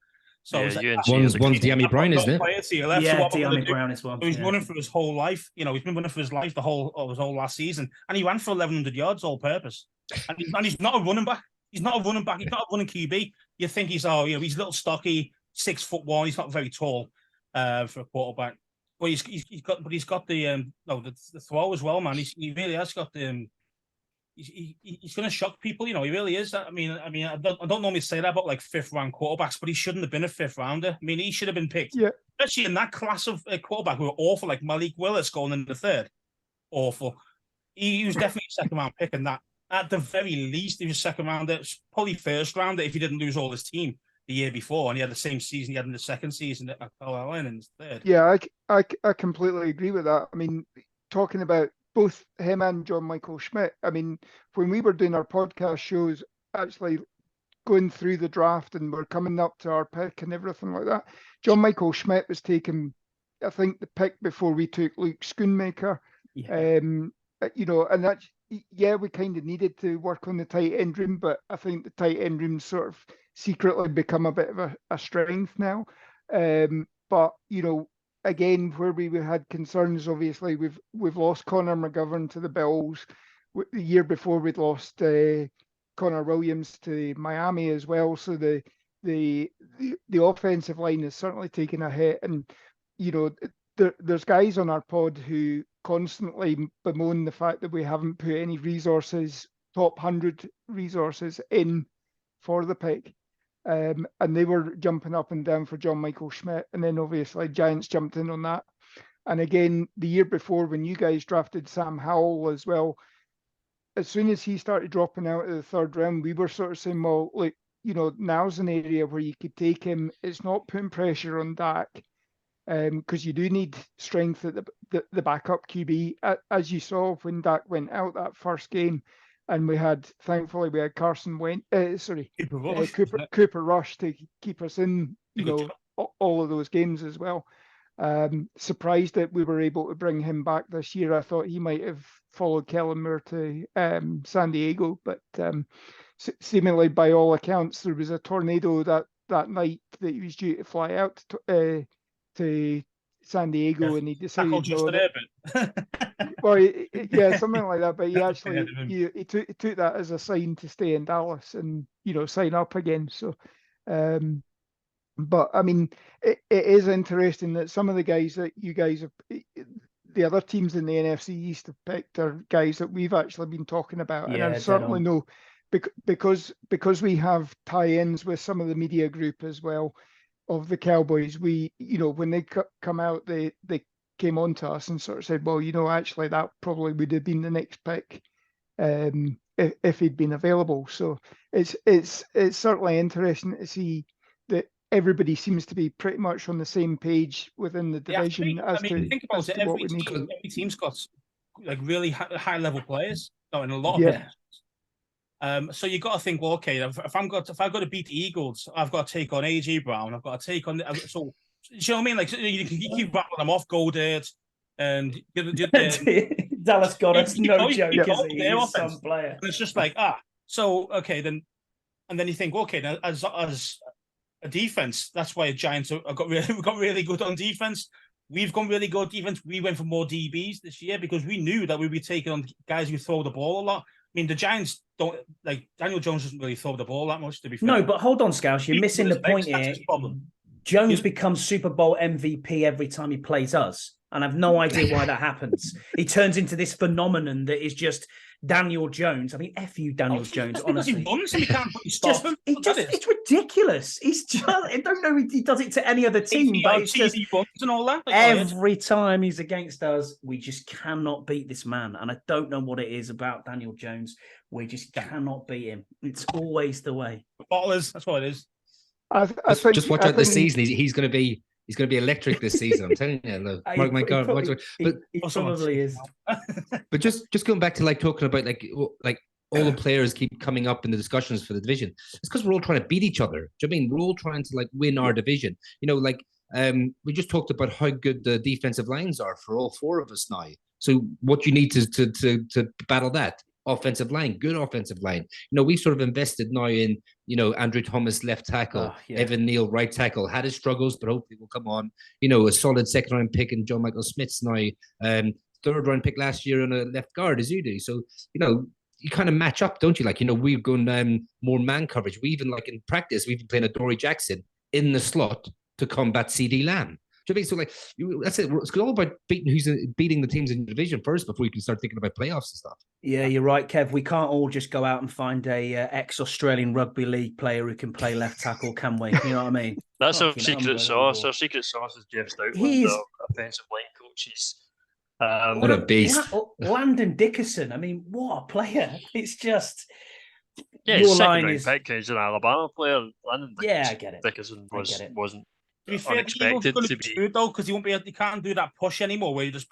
So it's UNC One's is a great Deami Brown, isn't it? Player to your left, so Yeah, what we're gonna Deami do- Brown is one. So he's yeah. running for his whole life. You know, he's been running for his life his whole last season, and he ran for 1,100 yards all purpose. And he's not a running back. He's not a running back. He's not a running QB. You think he's he's a little stocky, 6'1". He's not very tall for a quarterback. Well, he's got the the throw as well, man. He really has got the. He's going to shock people, you know. He really is. I mean, I don't normally say that about like 5th round quarterbacks, but he shouldn't have been a 5th rounder. I mean, he should have been picked, especially in that class of quarterback who were awful, like Malik Willis going in the 3rd. Awful. He was definitely a 2nd round pick, and that at the very least, he was 2nd rounder, probably 1st rounder if he didn't lose all his team the year before, and he had the same season he had in the 2nd season at Carolina in his 3rd. Yeah, I completely agree with that. I mean, talking about both him and John Michael Schmidt. I mean, when we were doing our podcast shows, actually going through the draft and we're coming up to our pick and everything like that, John Michael Schmidt was taken, I think, the pick before we took Luke Schoonmaker. Yeah. You know, and that's, yeah, we kind of needed to work on the tight end room, but I think the tight end room sort of secretly become a bit of a strength now. But, you know, again, where we had concerns, obviously, we've lost Connor McGovern to the Bills. The year before, we'd lost Connor Williams to Miami as well. So the offensive line is certainly taking a hit. And, you know, there's guys on our pod who constantly bemoan the fact that we haven't put any resources, top 100 resources in for the pick. And they were jumping up and down for John Michael Schmidt. And then obviously Giants jumped in on that. And again, the year before when you guys drafted Sam Howell as well, as soon as he started dropping out of the 3rd round, we were sort of saying, well, look, you know, now's an area where you could take him. It's not putting pressure on Dak because you do need strength at the backup QB. As you saw when Dak went out that first game, and thankfully we had Cooper Rush to keep us in, you know, all of those games as well. Surprised that we were able to bring him back this year. I thought he might have followed Kellen Moore to San Diego, but seemingly by all accounts there was a tornado that night that he was due to fly out to San Diego, and he decided well, yeah, something like that. But he actually he took that as a sign to stay in Dallas and, you know, sign up again. So, but I mean, it is interesting that some of the guys that you guys have, the other teams in the NFC East have picked are guys that we've actually been talking about, and I certainly know because we have tie-ins with some of the media group as well of the Cowboys. We, you know, when they come out, they came on to us and sort of said, well, you know, actually that probably would have been the next pick if he'd been available. So it's certainly interesting to see that everybody seems to be pretty much on the same page within the division. Think about it. Every team's got like really high level players in a lot of so you got to think, well, okay, if I've got to beat the Eagles, I've got to take on AJ Brown. I've got to take on so. Do you know what I mean? Like you keep rattling them off, Goddard, and Dallas Goddard's no joke. He's some player. And it's just like so okay then, and then you think, okay, now as a defense, that's why the Giants have got really good on defense. We've gone really good defense. We went for more DBs this year because we knew that we'd be taking on guys who throw the ball a lot. I mean, the Giants don't like Daniel Jones doesn't really throw the ball that much, to be fair. No, but hold on, Scouse, you're missing the point here. Jones becomes Super Bowl MVP every time he plays us, and I've no idea why that happens. He turns into this phenomenon that is just Daniel Jones. I mean, F you, Daniel Jones, honestly. He runs and he can't put his stuff. It's ridiculous. He's just, I don't know if he does it to any other team, but it's just and all that. Every time he's against us, we just cannot beat this man. And I don't know what it is about Daniel Jones. We just cannot beat him. It's always the way. Bottlers, that's what it is. I think, just watch out this season. He's going to be electric this season. I'm telling you. Look, my God, he probably is. But just going back to like talking about like all the players keep coming up in the discussions for the division. It's because we're all trying to beat each other. Do you know what I mean? We're all trying to like win our division. You know, like we just talked about how good the defensive lines are for all four of us now. So what you need to battle that? offensive line, good offensive line. We've sort of invested now in, Andrew Thomas, left tackle, Evan Neal, right tackle, had his struggles, but hopefully will come on. A solid second round pick in John Michael Smith's now. Third round pick last year on a left guard, as you do. So, you kind of match up, don't you? We've gone more man coverage. We even, in practice, we've been playing a Dory Jackson in the slot to combat CD Lamb. Do you know what I mean? So, that's it. It's all about beating the teams in your division first before you can start thinking about playoffs and stuff. Yeah, you're right, Kev. We can't all just go out and find a ex-Australian rugby league player who can play left tackle, can we? You know what I mean? That's our secret sauce. Our secret sauce is Jeff Stoutland, the offensive line coach. He's what a beast. Landon Dickerson. I mean, what a player. It's just... your second round pick. He's an Alabama player. Landon Dickerson, yeah, I get it. Dickerson wasn't to be fair, unexpected to be good though, because he can't do that push anymore where you just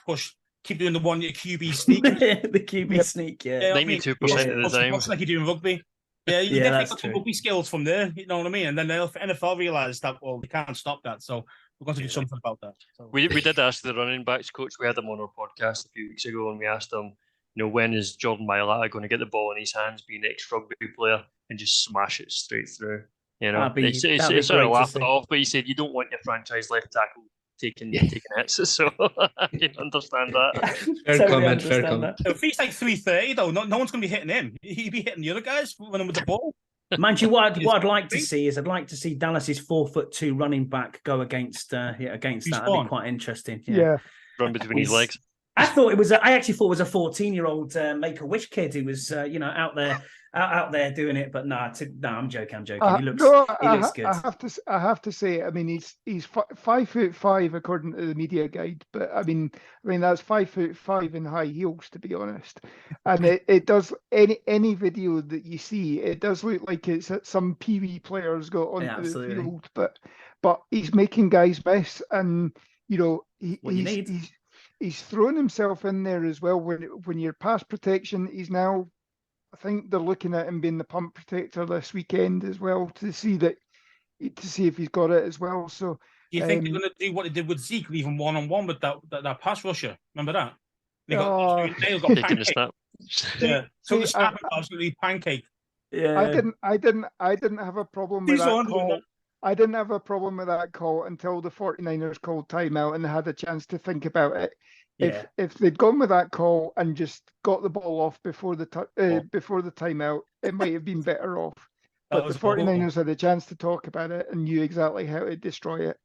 keep doing the one QB sneak. The QB sneak, 92% of the time. Push like you do in rugby. Yeah, you definitely got some rugby skills from there, you know what I mean? And then the NFL realised that, well, they can't stop that, so we're going to do something about that. So. We did ask the running backs coach. We had him on our podcast a few weeks ago, and we asked him, when is Jordan Mailata going to get the ball in his hands, being an ex-rugby player, and just smash it straight through? It's sort of laughed it off, but he said you don't want your franchise left tackle taking hits, so I can understand that. Fair comment. If he's like 330, though, no one's going to be hitting him. He'd be hitting the other guys running with the ball. Mind you, what I'd like to see is I'd like to see Dallas's 4'2" running back go against that. That'd be quite interesting. Yeah. Run between his legs. I actually thought it was a 14-year-old Make-A-Wish kid who was out there doing it, but I'm joking. He looks good. I have to say, I mean, he's 5'5" according to the media guide, but I mean that's 5'5" in high heels, to be honest. And it does any video that you see, it does look like it's some PV players got onto the field, but he's making guys miss, and he's thrown himself in there as well. When you're pass protection, he's now, I think they're looking at him being the punt protector this weekend as well to see if he's got it as well. So do you think they're going to do what they did with Zeke, even one-on-one with that pass rusher? Remember that? They got pancake. Yeah, so the snap absolutely pancake. Yeah, I didn't have a problem with that call. I didn't have a problem with that call until the 49ers called timeout and had a chance to think about it. If they'd gone with that call and just got the ball off before the timeout, it might have been better off. But the 49ers had a chance to talk about it and knew exactly how to destroy it.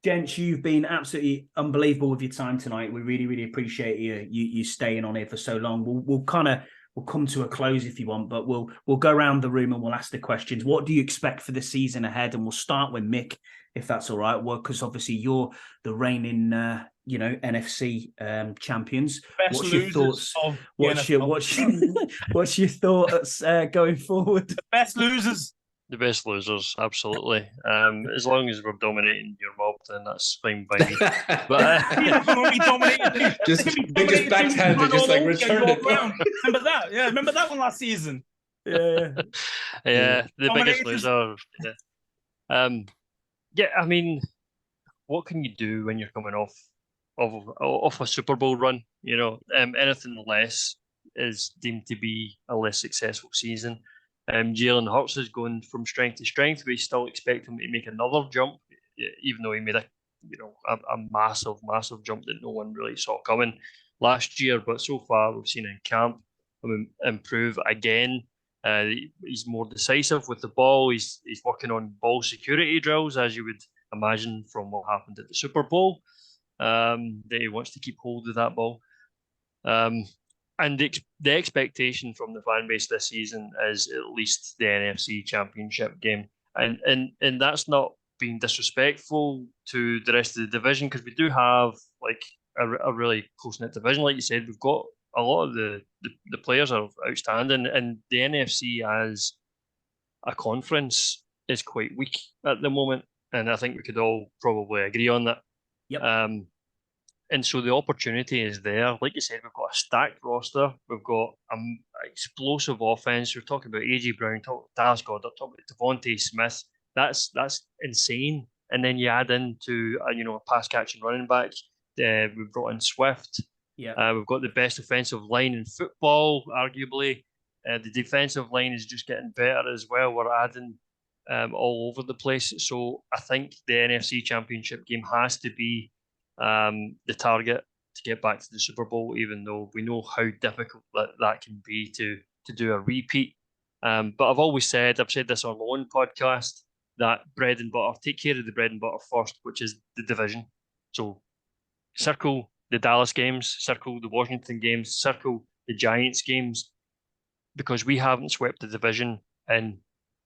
Gents, you've been absolutely unbelievable with your time tonight. We really, really appreciate you staying on here for so long. We'll come to a close if you want, but we'll go around the room and we'll ask the questions. What do you expect for the season ahead? And we'll start with Mick, if that's all right. Well, because obviously you're the reigning, NFC champions. What's your thoughts? What's your thoughts going forward? The best losers. The best losers, absolutely. As long as we're dominating your mob, then that's fine by me. But just backhanded, just like return it. Remember that? Yeah, remember that one last season. Yeah. The biggest loser. I mean, what can you do when you're coming off a Super Bowl run? Anything less is deemed to be a less successful season. Jalen Hurts is going from strength to strength. We still expect him to make another jump, even though he made a massive, massive jump that no one really saw coming last year. But so far, we've seen in camp him improve again. He's more decisive with the ball. He's working on ball security drills, as you would imagine from what happened at the Super Bowl. That he wants to keep hold of that ball. And the expectation from the fan base this season is at least the NFC Championship game. And that's not being disrespectful to the rest of the division, because we do have a really close-knit division. Like you said, we've got a lot of the players are outstanding, and the NFC as a conference is quite weak at the moment. And I think we could all probably agree on that. Yep. And so the opportunity is there. Like you said, we've got a stacked roster. We've got an explosive offense. We're talking about A.J. Brown, Dallas Goedert, talking about Devontae Smith. That's insane. And then you add into a pass catching running back. We've brought in Swift. Yeah. We've got the best offensive line in football, arguably. The defensive line is just getting better as well. We're adding all over the place. So I think the NFC Championship game has to be the target to get back to the Super Bowl, even though we know how difficult that can be to do a repeat. But I've said this on my own podcast, that bread and butter, take care of the bread and butter first, which is the division. So circle the Dallas games, circle the Washington games, circle the Giants games, because we haven't swept the division in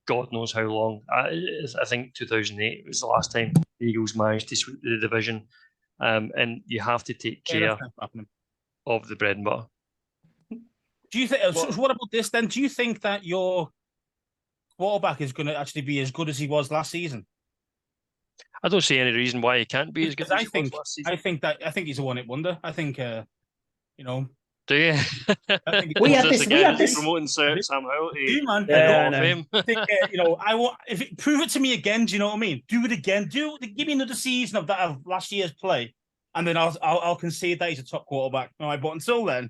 God knows how long. I think 2008 was the last time the Eagles managed to sweep the division. And you have to take care of the bread and butter. Do you think? So what about this then? Do you think that your quarterback is going to actually be as good as he was last season? I don't see any reason why he can't be as good as he was last season. I think he's a one-hit wonder. I think, Do you? We had this promoting Sam Howell to man. Hall of Fame. I think, I want prove it to me again. Do you know what I mean? Do it again. Give me another season of that of last year's play, and then I'll concede that he's a top quarterback. All right, but until then,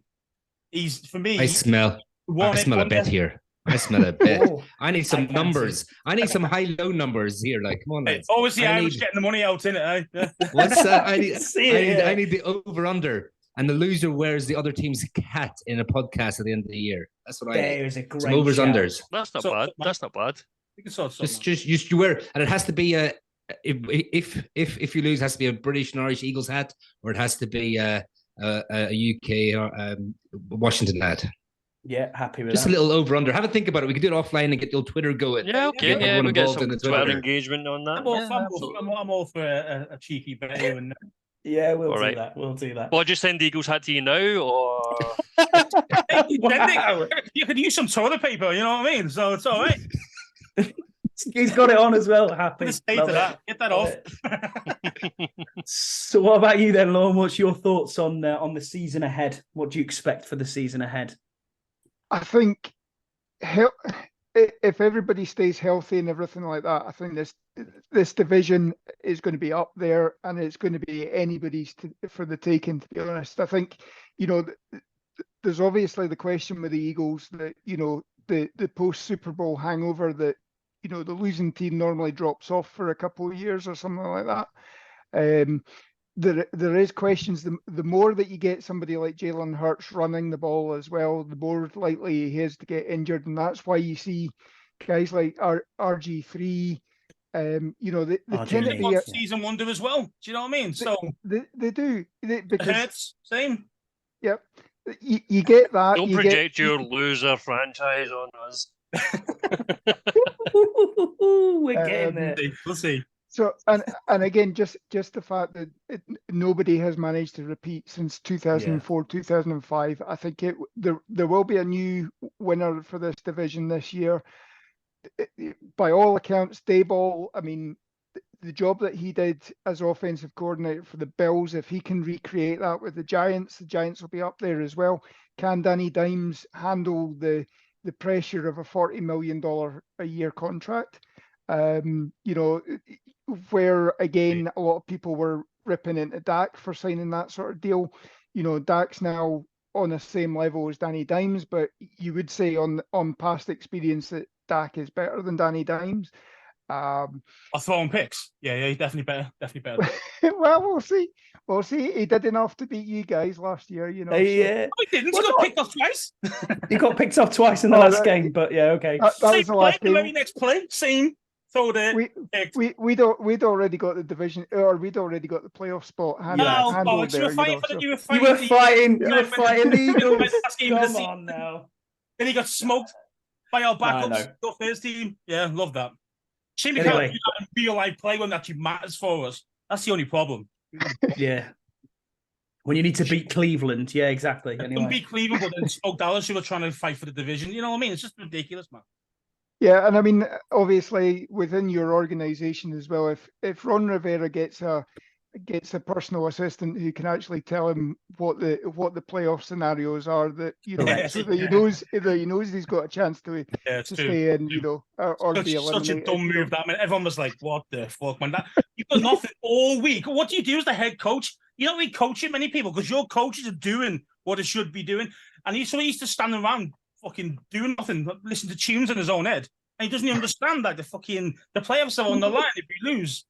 he's for me. I smell a bet here. I smell a bet. I need some numbers. I need some high-low numbers here. Like, come on, it's always the Irish getting the money out in it. Eh? What's that? I need the over/under. And the loser wears the other team's hat in a podcast at the end of the year. That's what I need. There's a great some overs, unders. That's not bad. That's not bad. You can sort just you wear, and it has to be a. If you lose, it has to be a British and Irish Eagles hat, or it has to be a UK or Washington hat. Yeah, happy with just that. Just a little over under. Have a think about it. We can do it offline and get the old Twitter going. Yeah, okay. Yeah, we'll get some Twitter engagement on that. I'm all for a cheeky bet here and there. Yeah, we'll do that. We'll do that. Well, just send the Eagles hat to you now, or you could use some toilet paper. You know what I mean? So it's all right. He's got it on as well. Happy. Get that off. So, what about you then, Lauren? What's your thoughts on the season ahead? What do you expect for the season ahead? I think if everybody stays healthy and everything like that, I think this division is going to be up there, and it's going to be anybody's for the taking. To be honest, I think there's obviously the question with the Eagles that the post Super Bowl hangover that the losing team normally drops off for a couple of years or something like that. There is questions. The more that you get somebody like Jalen Hurts running the ball as well, the more likely he is to get injured, and that's why you see guys like RG3. They tend to be season wonder as well. Do you know what I mean? So they do because Hurts same. Yep, you get that. Don't project your loser franchise on us. We're getting it. We'll see. So and again, just the fact that nobody has managed to repeat since 2004, 2005. I think there will be a new winner for this division this year. By all accounts, Dayball. I mean, the job that he did as offensive coordinator for the Bills, if he can recreate that with the Giants will be up there as well. Can Danny Dimes handle the pressure of a $40 million a year contract? Where again a lot of people were ripping into Dak for signing that sort of deal. Dak's now on the same level as Danny Dimes, but you would say on past experience that Dak is better than Danny Dimes. I'll throw on picks. Yeah, he's definitely better. Well, we'll see. He did enough to beat you guys last year, Yeah. No, he didn't. He got picked off twice. He got picked off twice in the last game, but yeah, okay. That was the last game. The very next play, same. We'd already got the division, or we'd already got the playoff spot handled there. You were fighting the Eagles. Come on now. Then he got smoked by our backups, your first team. Yeah, love that. Shame we can't do that in real life play when that actually matters for us. That's the only problem. Yeah. When you need to beat Cleveland. Yeah, exactly. Anyway. Beat Cleveland, but then spoke Dallas who were trying to fight for the division. You know what I mean? It's just ridiculous, man. Yeah, and I mean, obviously within your organization as well, if Ron Rivera gets a personal assistant who can actually tell him what the playoff scenarios are, that so that he knows he's got a chance to stay in, or be eliminated. Such a dumb move that, man. Everyone was like, "What the fuck, man? You've done nothing all week. What do you do as the head coach? You don't really coach many people because your coaches are doing what it should be doing, and he's so used to standing around fucking do nothing, but listen to tunes in his own head. And he doesn't even understand that the playoffs are on the line if we lose.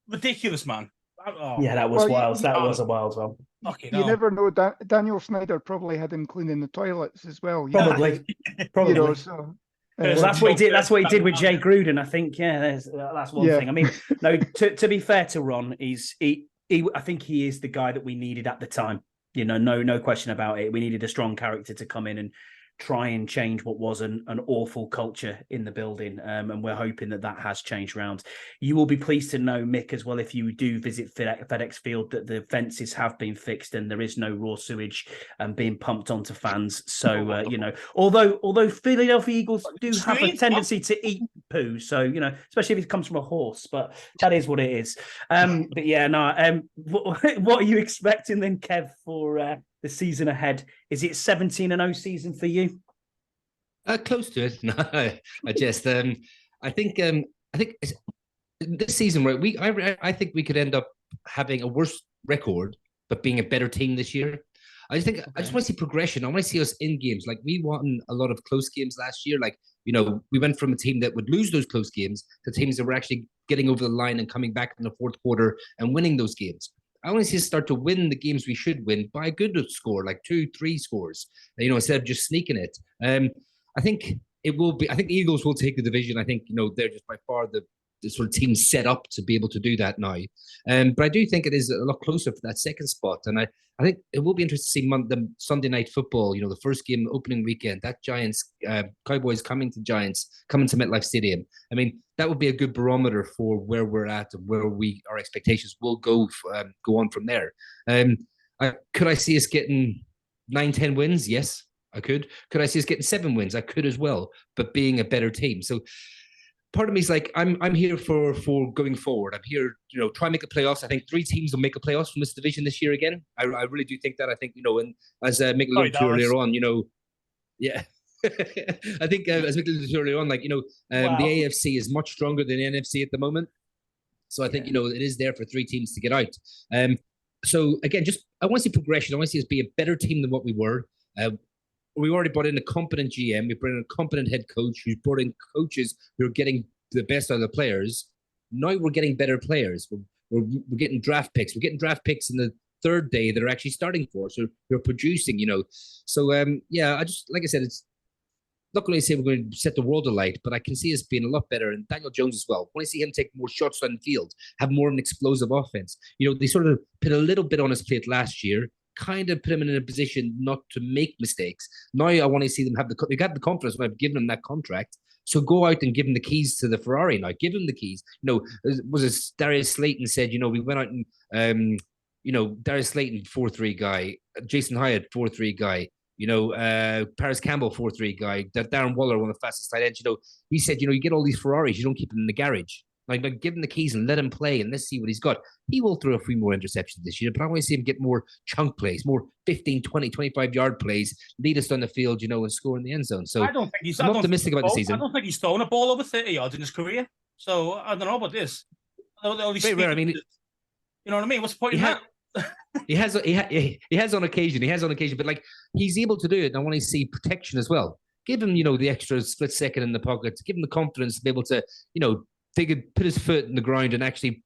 Ridiculous, man. Oh, Yeah, that was Well, wild. That was a wild one. fucking You hell. never know. Daniel Snyder probably had him cleaning the toilets as well. Probably. Probably. You know, so. Well, that's what he did. That's what he did with Jay Gruden, I think. Yeah, that's one Yeah. thing. I mean, no. To be fair to Ron, I think he is the guy that we needed at the time. You know, no question about it. We needed a strong character to come in and try and change what was an awful culture in the building. And we're hoping that has changed round. You will be pleased to know, Mick, as well, if you do visit FedEx Field, that the fences have been fixed and there is no raw sewage being pumped onto fans. So, you know, although Philadelphia Eagles do have a tendency to eat poo. So, you know, especially if it comes from a horse, but that is what it is. But yeah, no, what are you expecting then, Kev, for the season ahead? Is it 17-0 season for you? Close to it. No, I just I think it's, this season, right? I think we could end up having a worse record, but being a better team this year. I just want to see progression. I want to see us in games. Like, we won a lot of close games last year. Like, you know, we went from a team that would lose those close games to teams that were actually getting over the line and coming back in the fourth quarter and winning those games. I want to see us start to win the games we should win by a good score, like 2-3 scores, you know, instead of just sneaking it. I think it will be. I think the Eagles will take the division. I think, you know, they're just by far the sort of team set up to be able to do that now. But I do think it is a lot closer for that second spot. And I think it will be interesting to see the Sunday night football, you know, the first game opening weekend, that Giants, Cowboys coming to MetLife Stadium. I mean, that would be a good barometer for where we're at and where our expectations will go on from there. Could I see us getting 9-10 wins? Yes, I could. Could I see us getting 7 wins? I could as well, but being a better team. So part of me is like, I'm here for going forward. I'm here, you know, try and make the playoffs. I think 3 teams will make the playoffs from this division this year again. I really do think that. I think, you know, and as Mick alluded to earlier on, you know, yeah. I think as Mick alluded to earlier on, like, you know, the AFC is much stronger than the NFC at the moment. So I think, you know, it is there for 3 teams to get out. So again, I want to see progression. I want to see us be a better team than what we were. We already brought in a competent GM. We brought in a competent head coach who's brought in coaches who are getting the best out of the players. Now we're getting better players. We're getting draft picks. We're getting draft picks in the third day that are actually starting for us. So we're producing, you know. So, yeah, like I said, it's not going to say we're going to set the world alight, but I can see us being a lot better. And Daniel Jones as well. I want to see him take more shots on the field, have more of an explosive offense. You know, they sort of put a little bit on his plate last year, kind of put him in a position not to make mistakes. Now I want to see them they got the confidence when I've given him that contract. So go out and give him the keys to the Ferrari now. Give him the keys. You know, was it Darius Slayton said, you know, we went out and, you know, Darius Slayton, 4-3 guy, Jason Hyatt, 4-3 guy, you know, Paris Campbell, 4-3 guy, Darren Waller, one of the fastest tight ends. You know, he said, you know, you get all these Ferraris, you don't keep them in the garage. Like, give him the keys and let him play, and let's see what he's got. He will throw a few more interceptions this year, but I want to see him get more chunk plays, more 15, 20, 25-yard plays, lead us down the field, you know, and score in the end zone. So I'm optimistic about the season. I don't think he's thrown a ball over 30 yards in his career. So I don't know about this. Very rare. I mean, you know what I mean? What's the point in that? He has on occasion, but like, he's able to do it. And I want to see protection as well. Give him, you know, the extra split second in the pocket, give him the confidence to be able to, you know, they could put his foot in the ground and actually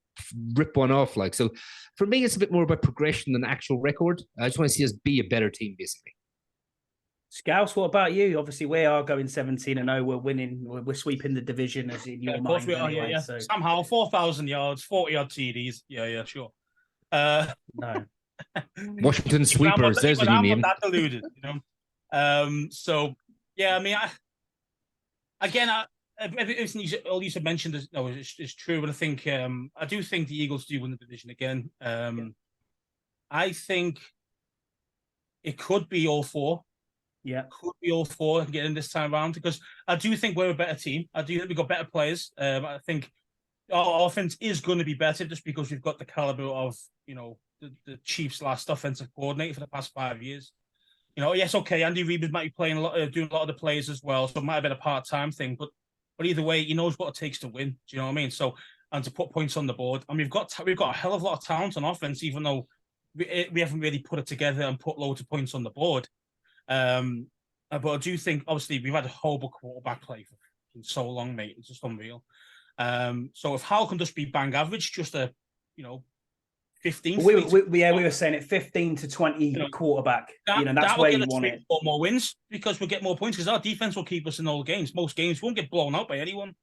rip one off. Like, so for me, it's a bit more about progression than actual record. I just want to see us be a better team, basically. Scouse, what about you? Obviously, we are going 17-0. We're winning. We're sweeping the division, as in your mind. Of course we are. Anyway, yeah. So. Somehow 4,000 yards, 40-yard TDs. Yeah, sure. No. Washington Sweepers. There's the new name. That deluded, you know. So yeah, I mean, everything all you mentioned is true, but I think I do think the Eagles do win the division again. I think it could be all 4. Yeah, could be all 4 getting this time around, because I do think we're a better team. I do think we've got better players. I think our offense is going to be better just because we've got the caliber of, you know, the Chiefs' last offensive coordinator for the past 5 years. You know, yes, okay, Andy Reid might be playing doing a lot of the plays as well, so it might have been a part-time thing, but either way, he knows what it takes to win. Do you know what I mean? So, and to put points on the board, and we've got a hell of a lot of talent on offense, even though we haven't really put it together and put loads of points on the board. But I do think, obviously, we've had a horrible quarterback play for so long, mate. It's just unreal. So if Hal can just be bang average, just a, 15. We were saying it 15 to 20 quarterback. That's where you want it. 4 more wins because we'll get more points because our defense will keep us in all games. Most games won't get blown out by anyone.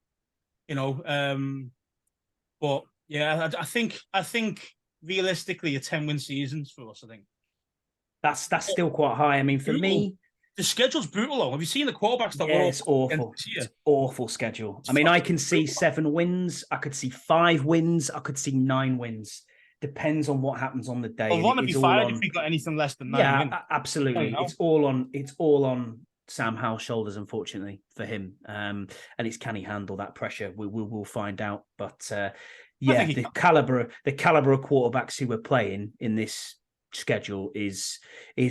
But yeah, I think realistically a 10-win season for us. I think that's still quite high. I mean, for me, the schedule's brutal. Though. Have you seen the quarterbacks that were? It's awful. It's awful schedule. I mean, I can see 7 wins. I could see 5 wins. I could see 9 wins. Depends on what happens on the day. I want to be fired if we got anything less than 9 wins. Absolutely. It's all on Sam Howell's shoulders, unfortunately, for him. And it's can he handle that pressure? We'll find out. But the caliber of quarterbacks who are playing in this schedule is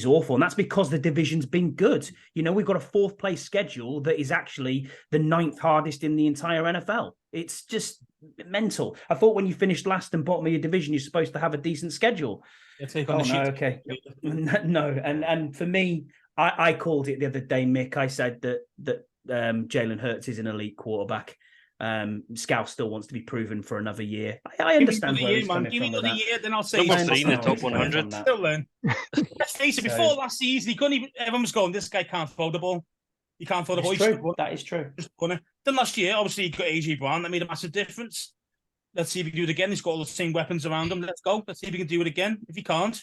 awful, and that's because the division's been good. We've got a 4th place schedule that is actually the 9th hardest in the entire NFL. It's just mental. I thought when you finished last and bottom of your division, you're supposed to have a decent schedule. Okay. No, and for me, I called it the other day, Mick. I said that Jalen Hurts is an elite quarterback. Scout still wants to be proven for another year. I understand where he's coming from. Give me another year, then I'll say number 3 in the top 100. Still learn. Let's face it. Before last season, he couldn't even. Everyone was going, "This guy can't throw the ball. He can't throw the ball." That is true. Then last year, obviously, he got AJ Brown. That made a massive difference. Let's see if he can do it again. He's got all the same weapons around him. Let's go. Let's see if he can do it again. If he can't,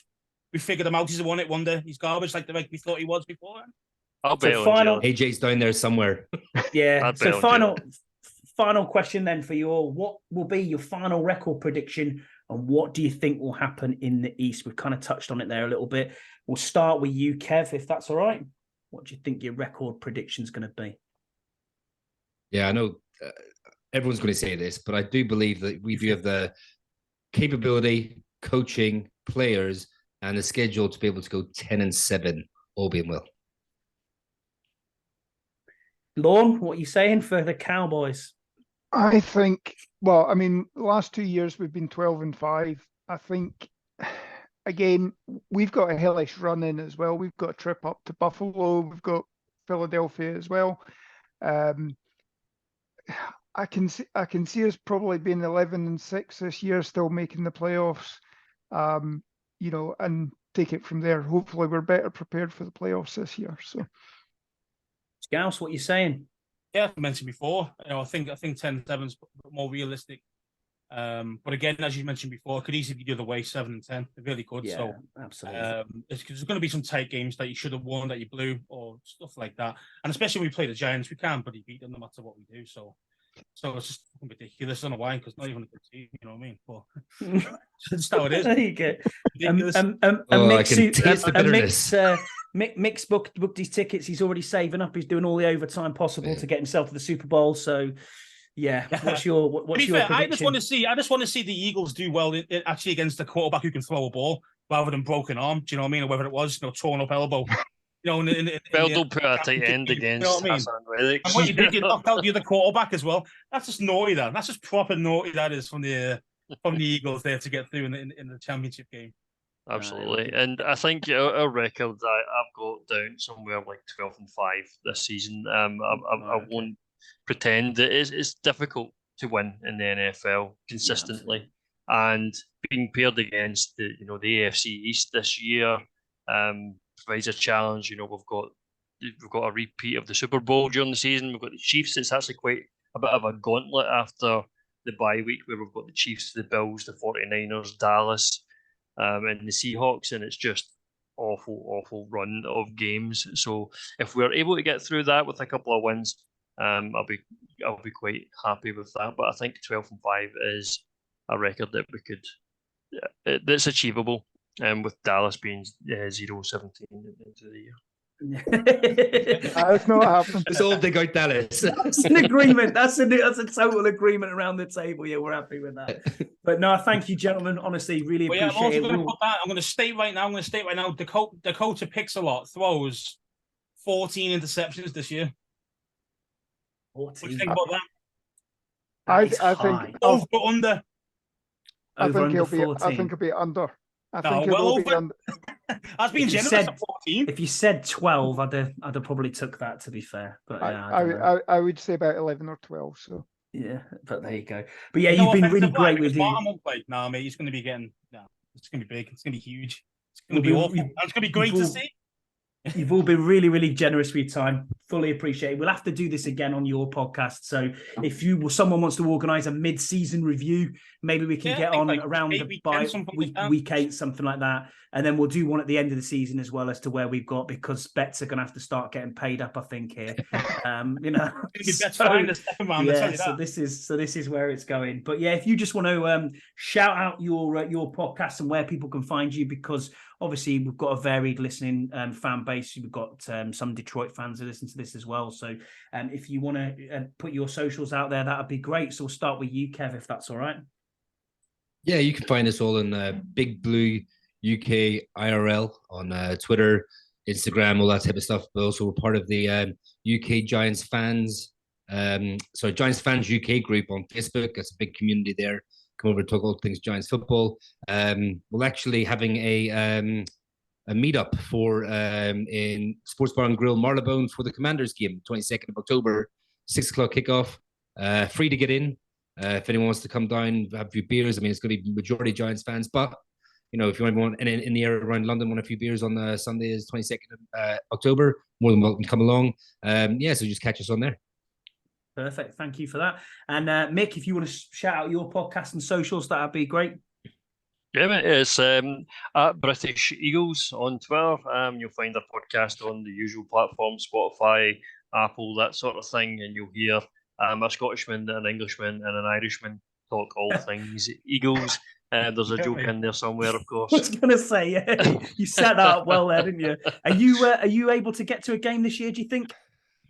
we figured him out. He's a one-hit wonder. He's garbage like we thought he was before. I'll bet on AJ's down there somewhere. Yeah. So final question then for you all. What will be your final record prediction and what do you think will happen in the East? We've kind of touched on it there a little bit. We'll start with you, Kev, if that's all right. What do you think your record prediction is going to be? Yeah, I know everyone's going to say this, but I do believe that we do have the capability, coaching, players, and the schedule to be able to go 10-7, all being well. Lorne, what are you saying for the Cowboys? I think, last 2 years we've been 12-5. I think, again, we've got a hellish run in as well. We've got a trip up to Buffalo. We've got Philadelphia as well. I can see us probably being 11-6 this year, still making the playoffs. And take it from there. Hopefully, we're better prepared for the playoffs this year. So, Scouse, what are you saying? Yeah, I mentioned before. I think 10-7 is more realistic. But again, as you mentioned before, it could easily be the other way, 7-10. It really could. Yeah, so absolutely. There's going to be some tight games that you should have won, that you blew, or stuff like that. And especially when we play the Giants, we can't bloody beat them no matter what we do. So it's just ridiculous. I don't know why, because not even a good team, you know what I mean? But that's how it is. There you go. Mick's booked his tickets. He's already saving up. He's doing all the overtime possible to get himself to the Super Bowl. So, yeah. What's your prediction? I just want to see the Eagles do well actually against a quarterback who can throw a ball rather than broken arm. Do you know what I mean? Or whether it was torn up elbow. They'll put a tight end against Hassan Reddick. And what you did, you knocked out the other quarterback as well. That's just naughty. That's just proper naughty. That is from the Eagles there to get through in the championship game. Absolutely, and I think our record I've got down somewhere like 12-5 this season. I won't pretend that it's difficult to win in the NFL consistently, and being paired against the AFC East this year provides a challenge. We've got a repeat of the Super Bowl during the season. We've got the Chiefs. It's actually quite a bit of a gauntlet after the bye week, where we've got the Chiefs, the Bills, the 49ers, Dallas, and the Seahawks, and it's just awful run of games. So if we're able to get through that with a couple of wins, I'll be quite happy with that. But I think 12-5 is a record that we could that's achievable. With Dallas being 0-17 into the year. That's not happening. It's all dig out Dallas. That's an agreement. That's a total agreement around the table. Yeah, we're happy with that. But no, thank you, gentlemen. Honestly, really appreciate it. I'm going to state right now. Dakota picks a lot. Throws 14 interceptions this year. 14. What do you think about that? I think over under. I think he'll be under. I No, think well it'll be over. That's being If you generous said- at 14. If you said 12, I'd have probably took that, to be fair. But yeah, I don't know. I would say about 11 or 12. So Yeah, but there you go. But yeah, No you've been offense really to Black, great with because the. Martin won't play. No, mate, he's going to be getting. No, it's going to be big. It's going to be huge. It's going We'll to be be- awful. you- It's going to be great you've to all- see. You've all been really, really generous with your time. Fully appreciate it. We'll have to do this again on your podcast. So if someone wants to organise a mid-season review, maybe we can Yeah, get I think on like around week the 8, by something week, like that. week 8, something like that. And then we'll do one at the end of the season as well as to where we've got, because bets are going to have to start getting paid up, I think, here. You know, It's going to be best fine the second round. I'll tell yeah, you so that. this is where it's going. But yeah, if you just want to shout out your podcast and where people can find you, because obviously we've got a varied listening fan base. We've got some Detroit fans who listen to this as well. So if you want to put your socials out there, that would be great. So we'll start with you, Kev, if that's all right. Yeah, you can find us all on Big Blue UK IRL on Twitter, Instagram, all that type of stuff. But also we're part of the UK Giants fans. Giants fans UK group on Facebook. That's a big community there. Come over and talk all things Giants football. We're actually having a meetup for in Sports Bar and Grill Marylebone for the Commanders game, 22nd of October, 6:00 kickoff. Free to get in. If anyone wants to come down, have a few beers. I mean, it's going to be majority Giants fans, but you know, if you want in the area around London, want a few beers on Sunday is 22nd of October, more than welcome to come along. So just catch us on there. Perfect. Thank you for that. And Mick, if you want to shout out your podcast and socials, that'd be great. Yeah, mate, it's at British Eagles on Twitter. You'll find our podcast on the usual platforms, Spotify, Apple, that sort of thing, and you'll hear a Scottishman, an Englishman, and an Irishman talk all things Eagles. There's a joke in there somewhere, of course. I was going to say, yeah, you set that up well there, didn't you? Are you able to get to a game this year, do you think?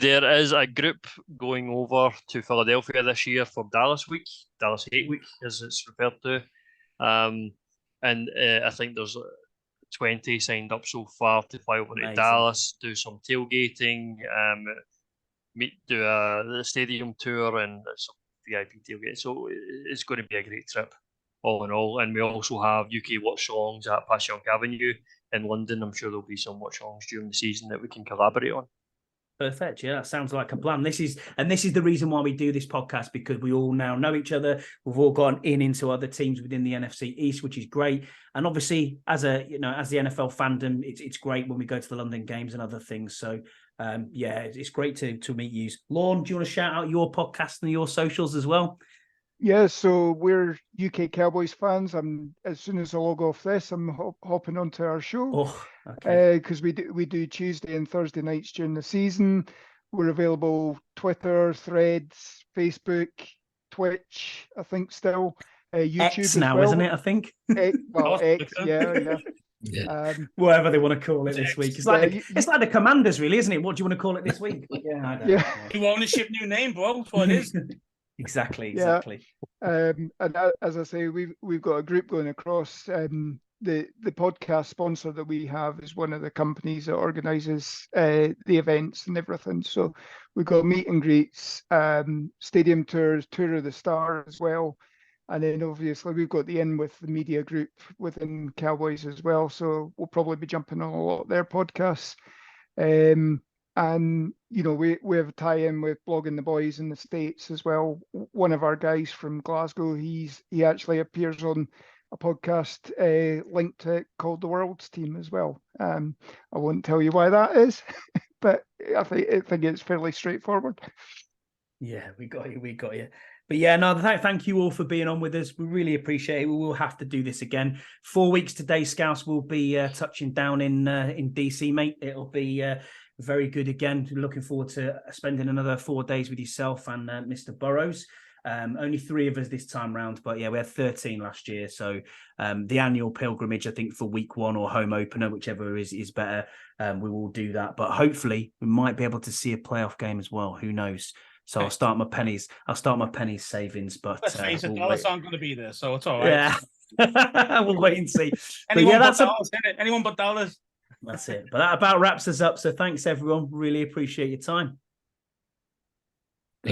There is a group going over to Philadelphia this year for Dallas Week, Dallas Hate Week, as it's referred to. I think there's 20 signed up so far to fly over to Dallas, do some tailgating, do the stadium tour and some VIP tailgate. So it's going to be a great trip, all in all. And we also have UK Watch Songs at Passyunk Avenue in London. I'm sure there'll be some watch songs during the season that we can collaborate on. Perfect. Yeah, that sounds like a plan. This is the reason why we do this podcast, because we all now know each other. We've all gone into other teams within the NFC East, which is great. And obviously, as the NFL fandom, it's great when we go to the London games and other things. So it's great to meet you. Lorne, do you want to shout out your podcast and your socials as well? yeah, so we're UK Cowboys fans. As soon as I log off this, I'm hopping onto our show. Oh, okay. Because we do Tuesday and Thursday nights during the season. We're available Twitter, Threads, Facebook, Twitch, I think still. YouTube X as now, well. isn't it? I think. X, yeah. Whatever they want to call it this week. It's like it's like the Commanders, really, isn't it? What do you want to call it this week? Yeah, I don't know. New ownership, new name, bro. That's what it is. Exactly. And as I say, we've got a group going across. The podcast sponsor that we have is one of the companies that organises the events and everything. So we've got meet and greets, stadium tours, tour of the star as well. And then obviously we've got the In with the media group within Cowboys as well. So we'll probably be jumping on a lot of their podcasts. And, we have a tie-in with Blogging the Boys in the States as well. One of our guys from Glasgow, he actually appears on a podcast linked to it called The World's Team as well. I won't tell you why that is, but I think it's fairly straightforward. Yeah, we got you. But yeah, no, thank you all for being on with us. We really appreciate it. We will have to do this again. 4 weeks today, Scouts will be touching down in DC, mate. It'll be very good again. Looking forward to spending another 4 days with yourself and Mr. Burrows. Only 3 of us this time round, but yeah, we had 13 last year. So the annual pilgrimage, I think, for week 1 or home opener, whichever is better, we will do that. But hopefully we might be able to see a playoff game as well. Who knows? So I'll start my pennies savings. But let's face it, Dallas aren't going to be there, so it's all right. Yeah, we'll wait and see. Anyone but Dallas, anyone but Dallas. That's it. But that about wraps us up. So thanks, everyone. Really appreciate your time.